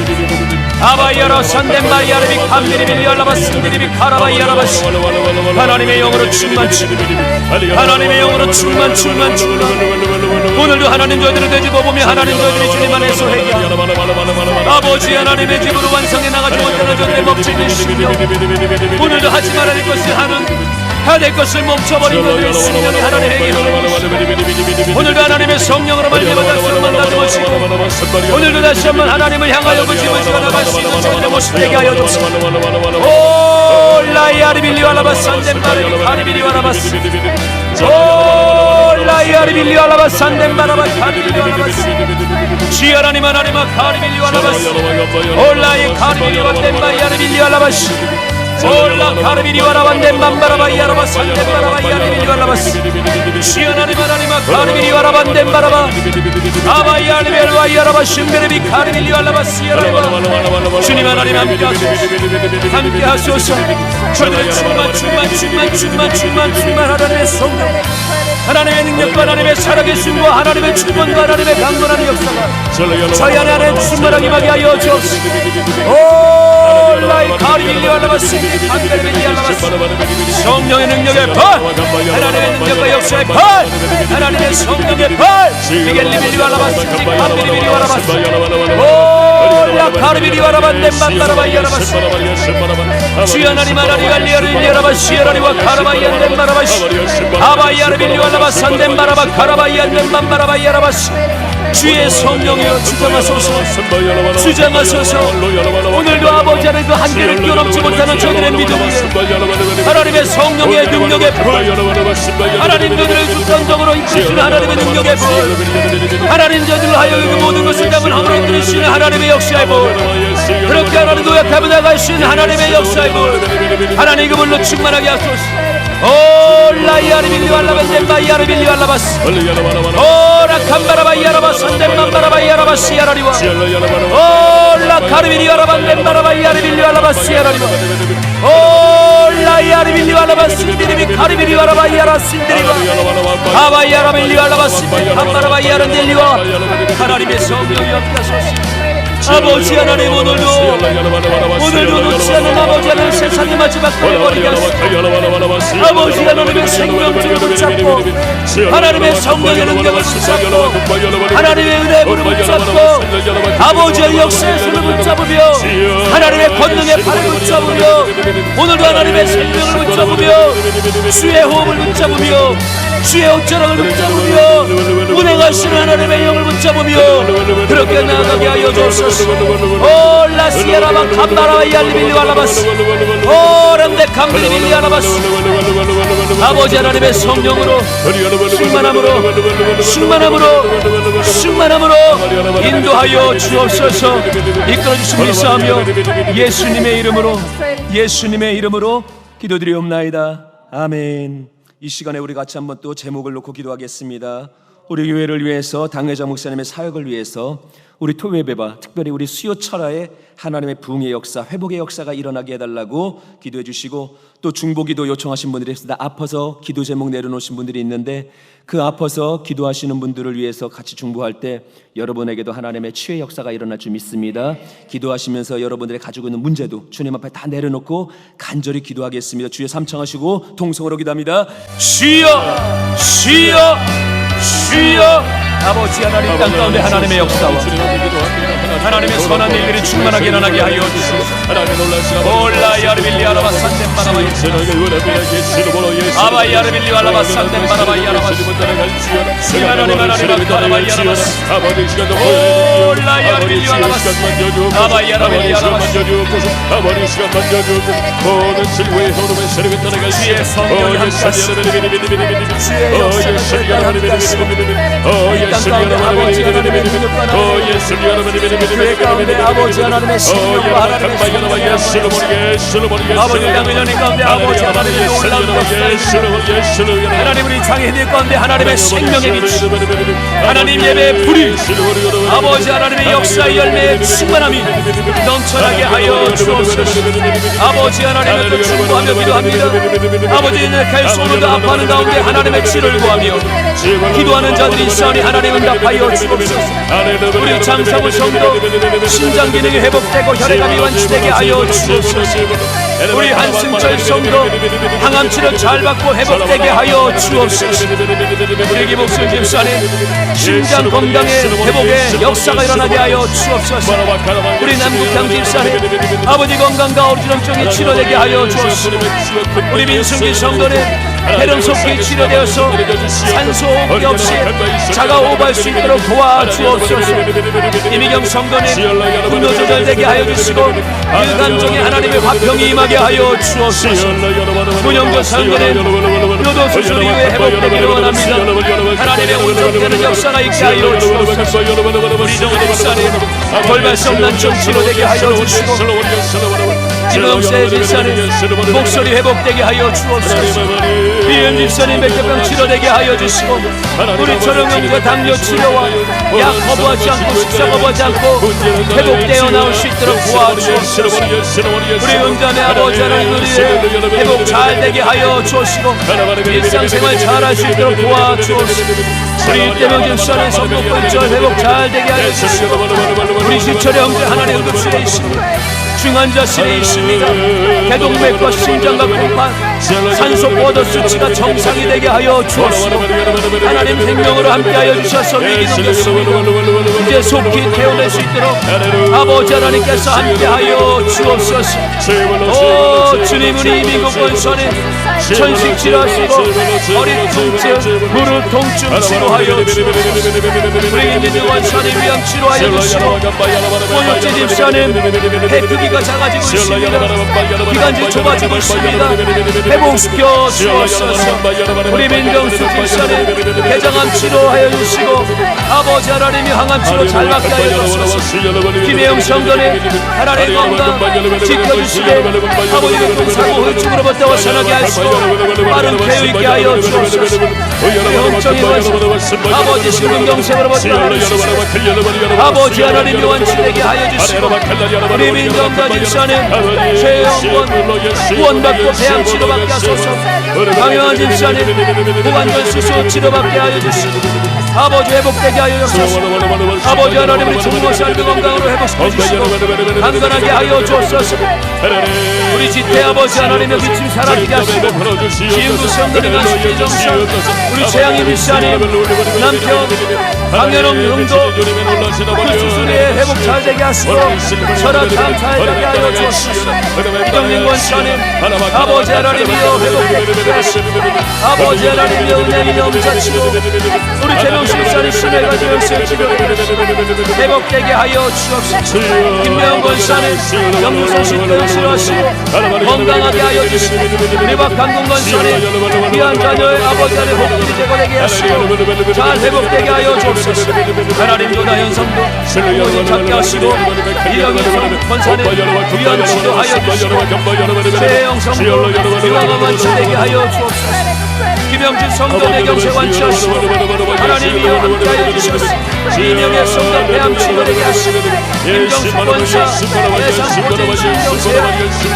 아바이아라 산덴바이 아르비 캄비리 빌리 알라바스 인디리비 카라바이 알라바스 하나님의 영으로 충만 하나님의 영으로 충만 오늘도 하나님 저희들을 되짚어 보며 하나님 저희들이 주님 안에서 회개하고 아버지 하나님의 집으로 완성해 나가지 못하는 저들의 멈춰있는 심령 오늘도 하지 말아야 될 것을 하는 해야 될 것을 멈춰버린 저들의 심령이 하나님의 영으로 오늘도 하나님의 성령으로 말미암아 다스림만 다듬으시고 오늘도 다시 한번 하나님을 향하여 그 집을 지어나갈 수 있는 저희의 모습 되게 하여 주옵소서. 올라이 아리빌리 알라바스 안덴바르비 카리빌리 알라바스 올라이 아리빌리 알라바스 안덴바라바 카리빌리 알라바스 지 하나님 하나님아 카리빌리 알라바스 올라이 카리빌리 안덴바이 아리빌리 알라바스 올라 카르비리 와라반덴 밤바라바이 아라바 산덴바라바이 아리빌리 알라바스 지 하나님 하나님아 카르비리 와라반덴 바라바 아바이 아리벨와이 아라바 신베르비 카르빌리 알라바스 야라바 주님 하나님 함께 하소서. 저들의 충만 하나님의 성령 하나님의 능력과 하나님의 사랑의 숨과 하나님의 충만과 하나님의 강건한 역사가 저희 안에 충만하게 임하게 하여 주옵소서. 올라이 카리빌리 알라바스 성령의 능력의 불 하나님의 능력과 역사의 불 하나님의 성령의 불 비겔리빌리 알라바스 카리빌리 알라바스 올라 카리빌리 알라반덴 밤바라바이 알라바스 주 하나님 하나님 갈리아를 알라바시 알라리와 카라바이 안덴 바라바시 아바이 아르빌리 알라바스 안덴 바라바 카라바이 안덴 밤바라바이 알라바시 주의 성령이여 주장하소서. 오늘도 아버지 하나님 그 한계를 뛰어넘지 못하는 저들의 믿음 위에 하나님의 성령의 능력의 불 하나님 저들을 주권적으로 이끄시는 하나님의 능력의 불 하나님 저들을 하여 그 모든 것을 담은 허물을 들이시는 하나님의 역사의 불 그렇게 하나님 노약하며 나가시는 하나님의 역사의 불 하나님 그 불로 충만하게 하소서. 올라이 아리빌리 알라반덴 바이 아리빌리 알라바스 오라 캄바라바이 아라바스 안덴만 바라바이 아라바스 아라리와 올라 카리빌리 알라반덴 바라바이 아리빌리 알라바스 아라리와 올라이 아리빌리 알라바스 인디리비 카리빌리 알라바이 아라스 인디리와 아바이 아라빌리 알라바스 캄바라바이 아란델리와 하나님의 성령이 함께하소서. 아버지 하나님 오늘도 놓지 않는 아버지 하나님 세상의 마지막 때에 버리게 하소서. 아버지 하나님의 생명줄을 붙잡고 붙잡고 하나님의 성령의 능력을 붙잡고 하나님의 은혜의 물을 붙잡고 아버지의 역사의 손을 붙잡으며 하나님의 권능의 팔을 붙잡으며 오늘도 하나님의 생명을 붙잡으며 주의 호흡을 붙잡으며 주의 옷자락을 붙잡으며 운행하시는 하나님의 영을 붙잡으며 그렇게 나아가게 하여 주옵소서. 오 라시아라바 감바라와 yar리빌리와라바스 오 람데 감빌리빌리와라바스 아버지 하나님의 성령으로 충만함으로 인도하여 주옵소서. 이끌어주시고 있사하며 예수님의 이름으로 기도드리옵나이다. 아멘. 이 시간에 우리 같이 한번 또 제목을 놓고 기도하겠습니다. 우리 교회를 위해서 당회자 목사님의 사역을 위해서 우리 토요예배와 특별히 우리 수요철야에 하나님의 부흥의 역사, 회복의 역사가 일어나게 해달라고 기도해 주시고 또 중보기도 요청하신 분들이 있습니다. 아파서 기도 제목 내려놓으신 분들이 있는데 그 아파서 기도하시는 분들을 위해서 같이 중보할 때 여러분에게도 하나님의 치유의 역사가 일어날 줄 믿습니다. 기도하시면서 여러분들이 가지고 있는 문제도 주님 앞에 다 내려놓고 간절히 기도하겠습니다. 주여 삼창하시고 동성으로 기도합니다. 주여 주여 주여 아버지 하나님 땅 가운데 하나님의 역사와 하나님의 선한 일들이 충만하게 일어나게 하여 주시옵소서. 올라야르빌리아라바 산덴바라바이 아바야르빌리아라바 산덴바라바이아라바스 하나님 아카라바이아라바스 올라야르빌리아라바스 아바야르빌리아라바스 주의 성령이 함께하시고 주의 역사가 함께하시고 이 땅 가운데 아버지 하나님의 능력과 교회 가운데 아버지 하나님의 생명과 하나님의 성령이 아버지 당회장님 가운데 아버지 하나님의 놀라운 역사 하나님 우리 장애인들 가운데 하나님의 생명의 빛 하나님 예배의 불이 아버지 하나님의 역사의 열매의 충만함이 넘쳐나게 하여 주옵소서. 아버지 하나님을 또 충고하며 기도합니다. 아버지는 계속 오늘도 아파하는 가운데 하나님의 치료를 구하며 기도하는 자들이 있사오니 하나님 응답하여 주옵소서. 우리 장사부 성도 심장 기능이 회복되고 혈액암이 완치되게 하여 주옵소서. 우리 한승철 성도 항암 치료 잘 받고 회복되게 하여 주옵소서. 우리 김옥순 집사님 심장 건강의 회복의 역사가 일어나게 하여 주옵소서. 우리 남국향 집사님 아버지 건강과 어지럼증이 치료되게 하여 주옵소서. 우리 민승기 성도는 폐렴 속기 치료되어서 산소 호흡기 없이 자가 호흡할 수 있도록 도와주옵소서. 이미경 성도님 분노 조절되게 하여 주시고 일감정에 하나님의 화평이 임하게 하여 주옵소서. 문영조 성도님 요도 수술 이후에 회복되기를 원합니다. 하나님의 온전되는 역사가 있게 하여 주옵소서. 우리 정은 집사님 돌발성 난청 치료되게 하여 주시고 김영세 집사님 목소리 회복되게 하여 주옵소서. 이은 집사님 백혈병 치료되게 하여 주시고 우리 철영영자 당뇨 치료와 약 거부하지 않고 식사 거부하지 않고 회복되어 나올 수 있도록 도와주옵소서. 우리 은자의 아버지 하나님 우리의 회복 잘 되게 하여 주시고 일상생활 잘 할 수 있도록 도와주옵소서. 우리 이태명 집사님 성복골절 회복 잘 되게 하여 주시고 우리 신철의 형제 하나님 응급실에 있습니다. 중환자실에 있습니다. 대동맥과 심장과 공판 산소 포도 수치가 정상이 되게 하여 주옵시고 하나님 생명으로 함께하여 주셔서 위기 넘겼습니다. 이제 속히 태어날 수 있도록 아버지 하나님께서 함께하여 주옵소서. 오 주님 우리 미국 원선에 천식 치료하시고 허리 통증 무릎 통증 치료하여 주옵소서. 우리 인디드 원선에 위암 치료하여 주시고 원육제 집사님 배트기가 작아지고 있습니다. 기관지 좁아지고 있습니다. 회복시켜 주옵소서. 우리 민정수 집사님 대장암 치료하여 주시고 아버지 하나님이 항암 치료 잘 받게 하여 주옵소서. 김혜영 성도님 하나님 건강 지켜주시되 아버지의 공사고 후유증으로부터 벗어나게 하시고 빠른 쾌유 있게 하여 주옵소서. 영적인 원수 아버지 심근경색으로부터 하여 주시고 아버지 하나님이 완치되게 하여 주시고 우리 민정 용자 집사님 죄의 영권 구원받고 배암 치료받게 하소서. 강영환 집사님 고관절 수술 치료받게 하여 주시고 아버지 회복되게 하여 주소서. 아버지 하나님 우리 중고 삶의 건강으로 회복시켜 주시고 강건하게 하여 주옵소서. 우리 지태 아버지 하나님의 기침 사라지게 하시고 기운도 성도의 간수의 정상 우리 최양희 집사님 남편 강현웅 형도 그 수술에 회복 잘 되게 하시고 혈압 잘 되게 하여 주옵소서. 이동민 권사님 아버지 하나님이여 회복되게 하시고 아버지 하나님이여 은혜의 염자 치료 우리 재명신 집사님 심해가 되었을 치료해 주시고 회복되게 하여 주옵소서. 김명훈 권사님 영무선 신도에 치료하시고 건강하게 하여 주시고 우리 박강군 권사님 귀한 자녀의 아버지 하나님 복들이 제거되게 하시고 잘 회복되게 하여 주옵소서. 하나님 조다현 성도 모든 잡게 하시고 이영희 권사님 귀한 치료하여 주시고 최영 성도 유황한 완치되게 하여 주옵소서. 김영진 성도 내경세 완치하시고 하나님이여 함께하여 주시옵소서. 이명의 성도 배암 치료되게 하시고 김정수 권사 예상 보증 김정세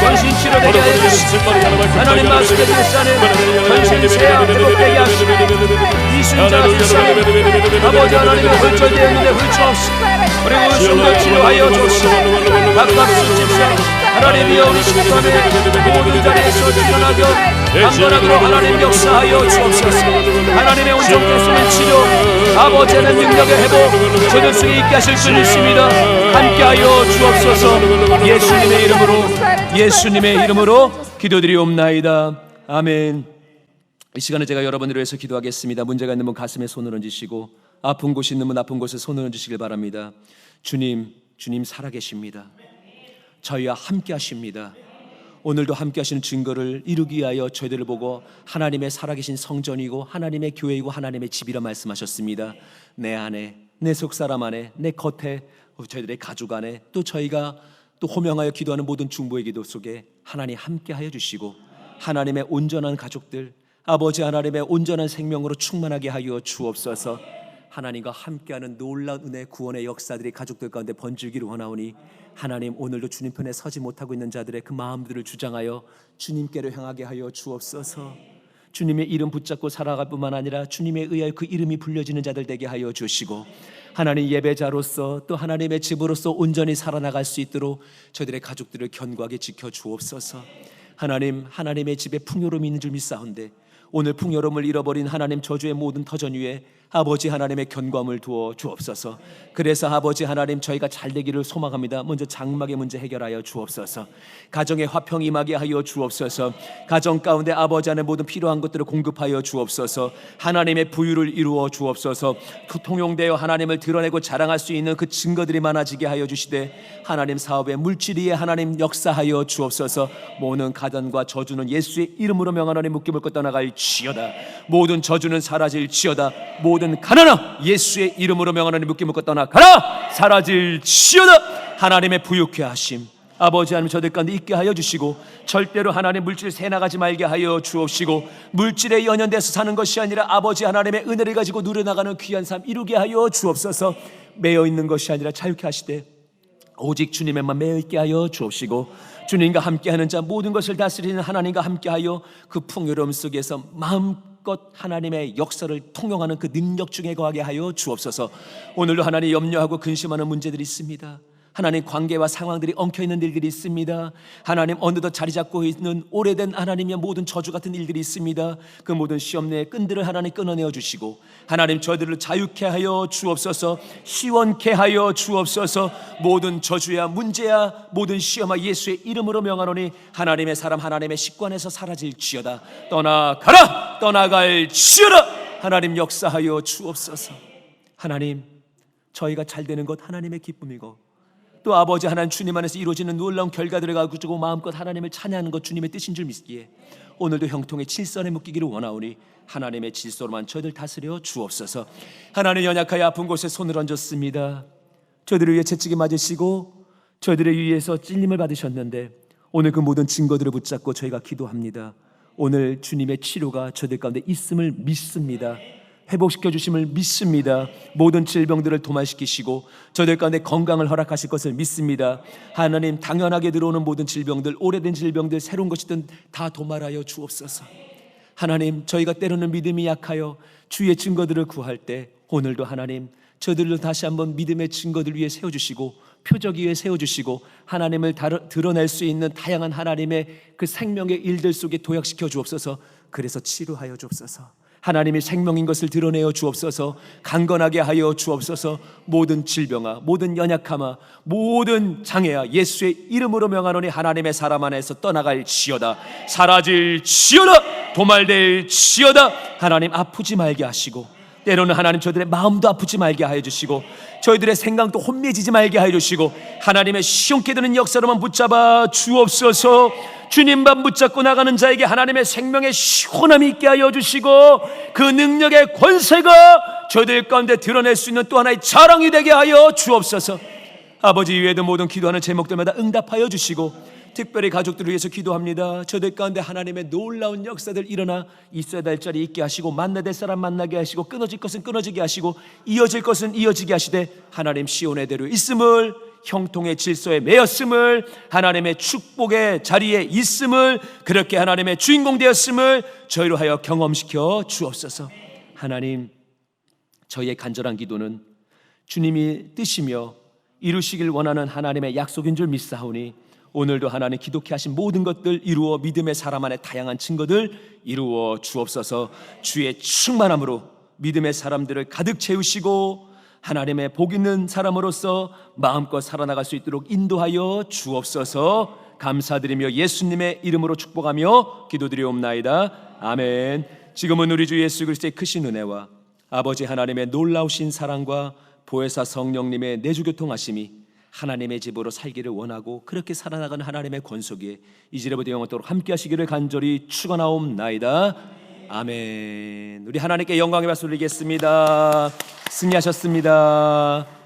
전신 치료되게 하여 주시고 하나님 마스크 집사님 전신 세암 회복되게 하시고 이순자 집사님 아버지 하나님의 홀절되었는데 홀처 없이 그리고 성도 치료하여 주시고 박박수 집사 하나님이여 우리 식구단의 모든 자리에서 일어나며 강건하도록 하나님 역사하여 주옵소서. 하나님의 온전케 쓰는 치료 아버지의 능력의 회복 저들 속에 있게 하실 줄 믿습니다. 함께하여 주옵소서. 예수님의 이름으로 기도드리옵나이다. 아멘. 이 시간에 제가 여러분들을 위해서 기도하겠습니다. 문제가 있는 분 가슴에 손을 얹으시고 아픈 곳이 있는 분 아픈 곳에 손을 얹으시길 바랍니다. 주님 살아계십니다. 저희와 함께 하십니다. 오늘도 함께 하시는 증거를 이루기 위하여 저희들을 보고 하나님의 살아계신 성전이고 하나님의 교회이고 하나님의 집이라 말씀하셨습니다. 내 안에 내 속사람 안에 내 겉에 저희들의 가족 안에 또 저희가 또 호명하여 기도하는 모든 중보의 기도 속에 하나님 함께 하여 주시고 하나님의 온전한 가족들 아버지 하나님의 온전한 생명으로 충만하게 하여 주옵소서. 하나님과 함께하는 놀라운 은혜 구원의 역사들이 가족들 가운데 번지기를 원하오니 하나님 오늘도 주님 편에 서지 못하고 있는 자들의 그 마음들을 주장하여 주님께로 향하게 하여 주옵소서. 주님의 이름 붙잡고 살아갈 뿐만 아니라 주님에 의하여 그 이름이 불려지는 자들 되게 하여 주시고 하나님 예배자로서 또 하나님의 집으로서 온전히 살아나갈 수 있도록 저희들의 가족들을 견고하게 지켜 주옵소서. 하나님의 집에 풍요로움이 있는 줄 믿사온데 오늘 풍요로움을 잃어버린 하나님 저주의 모든 터전 위에 아버지 하나님의 견고함을 두어 주옵소서. 그래서 아버지 하나님 저희가 잘되기를 소망합니다. 먼저 장막의 문제 해결하여 주옵소서. 가정의 화평이 임하게 하여 주옵소서. 가정 가운데 아버지 하나님 모든 필요한 것들을 공급하여 주옵소서. 하나님의 부유를 이루어 주옵소서. 그 통용되어 하나님을 드러내고 자랑할 수 있는 그 증거들이 많아지게 하여 주시되 하나님 사업의 물질위에 하나님 역사하여 주옵소서. 모든 가단과 저주는 예수의 이름으로 명하노니 묶임을 걷 떠나갈지어다. 모든 저주는 사라질지어다. 모든 가난아 예수의 이름으로 명하노니 묶임을 걷 떠나가라. 사라질지어다. 하나님의 부유케 하심 아버지 하나님 저들 가운데 있게 하여 주시고 절대로 하나님 물질 새나가지 말게 하여 주옵시고 물질에 연연돼서 사는 것이 아니라 아버지 하나님의 은혜를 가지고 누려나가는 귀한 삶 이루게 하여 주옵소서. 매여 있는 것이 아니라 자유케 하시되 오직 주님에만 매여 있게 하여 주옵시고 주님과 함께하는 자 모든 것을 다스리는 하나님과 함께하여 그 풍요로움 속에서 마음껏 하나님의 역사를 통용하는 그 능력 중에 거하게 하여 주옵소서. 오늘도 하나님 염려하고 근심하는 문제들이 있습니다. 하나님 관계와 상황들이 엉켜있는 일들이 있습니다. 하나님 어느덧 자리 잡고 있는 오래된 하나님의 모든 저주 같은 일들이 있습니다. 그 모든 시험 내의 끈들을 하나님 끊어내어 주시고 하나님 저희들을 자유케 하여 주옵소서. 시원케 하여 주옵소서. 모든 저주야 문제야 모든 시험아 예수의 이름으로 명하노니 하나님의 사람 하나님의 식관에서 사라질지어다. 떠나가라. 떠나갈지어다. 하나님 역사하여 주옵소서. 하나님 저희가 잘되는 것 하나님의 기쁨이고 또 아버지 하나님 주님 안에서 이루어지는 놀라운 결과들을 가지고 마음껏 하나님을 찬양하는 것 주님의 뜻인 줄 믿기에 오늘도 형통의 질서에 묶이기를 원하오니 하나님의 질서로만 저희들 다스려 주옵소서. 하나님 연약하여 아픈 곳에 손을 얹었습니다. 저희들을 위해 채찍이 맞으시고 저희들을 위해서 찔림을 받으셨는데 오늘 그 모든 증거들을 붙잡고 저희가 기도합니다. 오늘 주님의 치료가 저희들 가운데 있음을 믿습니다. 회복시켜 주심을 믿습니다. 모든 질병들을 도말시키시고 저들 가운데 건강을 허락하실 것을 믿습니다. 하나님, 당연하게 들어오는 모든 질병들, 오래된 질병들, 새로운 것이든 다 도말하여 주옵소서. 하나님, 저희가 때로는 믿음이 약하여 주의 증거들을 구할 때 오늘도 하나님, 저들을 다시 한번 믿음의 증거들 위에 세워주시고 표적 위에 세워주시고 하나님을 드러낼 수 있는 다양한 하나님의 그 생명의 일들 속에 도약시켜 주옵소서. 그래서 치료하여 주옵소서. 하나님이 생명인 것을 드러내어 주옵소서. 강건하게 하여 주옵소서. 모든 질병아, 모든 연약함아, 모든 장애아, 예수의 이름으로 명하노니 하나님의 사람 안에서 떠나갈 지어다. 사라질 지어다. 도말될 지어다. 하나님, 아프지 말게 하시고 때로는 하나님 저희들의 마음도 아프지 말게 하여 주시고 저희들의 생각도 혼미해지지 말게 하여 주시고 하나님의 시원케 드는 역사로만 붙잡아 주옵소서. 주님만 붙잡고 나가는 자에게 하나님의 생명의 시원함이 있게 하여 주시고 그 능력의 권세가 저희들 가운데 드러낼 수 있는 또 하나의 자랑이 되게 하여 주옵소서. 아버지, 외에도 모든 기도하는 제목들마다 응답하여 주시고 특별히 가족들을 위해서 기도합니다. 저들 가운데 하나님의 놀라운 역사들 일어나 있어야 될 자리 있게 하시고 만나야 될 사람 만나게 하시고 끊어질 것은 끊어지게 하시고 이어질 것은 이어지게 하시되 하나님 시온의 대로 있음을, 형통의 질서에 매였음을, 하나님의 축복의 자리에 있음을, 그렇게 하나님의 주인공 되었음을 저희로 하여 경험시켜 주옵소서. 하나님, 저희의 간절한 기도는 주님이 뜻이며 이루시길 원하는 하나님의 약속인 줄 믿사오니 오늘도 하나님 기독케 하신 모든 것들 이루어 믿음의 사람 안에 다양한 증거들 이루어 주옵소서. 주의 충만함으로 믿음의 사람들을 가득 채우시고 하나님의 복 있는 사람으로서 마음껏 살아나갈 수 있도록 인도하여 주옵소서. 감사드리며 예수님의 이름으로 축복하며 기도드리옵나이다. 아멘. 지금은 우리 주 예수 그리스도의 크신 은혜와 아버지 하나님의 놀라우신 사랑과 보혜사 성령님의 내주교통하심이 하나님의 집으로 살기를 원하고 그렇게 살아나가는 하나님의 권속에 이제부터 영원토록 함께 하시기를 간절히 축원하옵나이다. 아멘. 우리 하나님께 영광의 박수 드리겠습니다. 승리하셨습니다.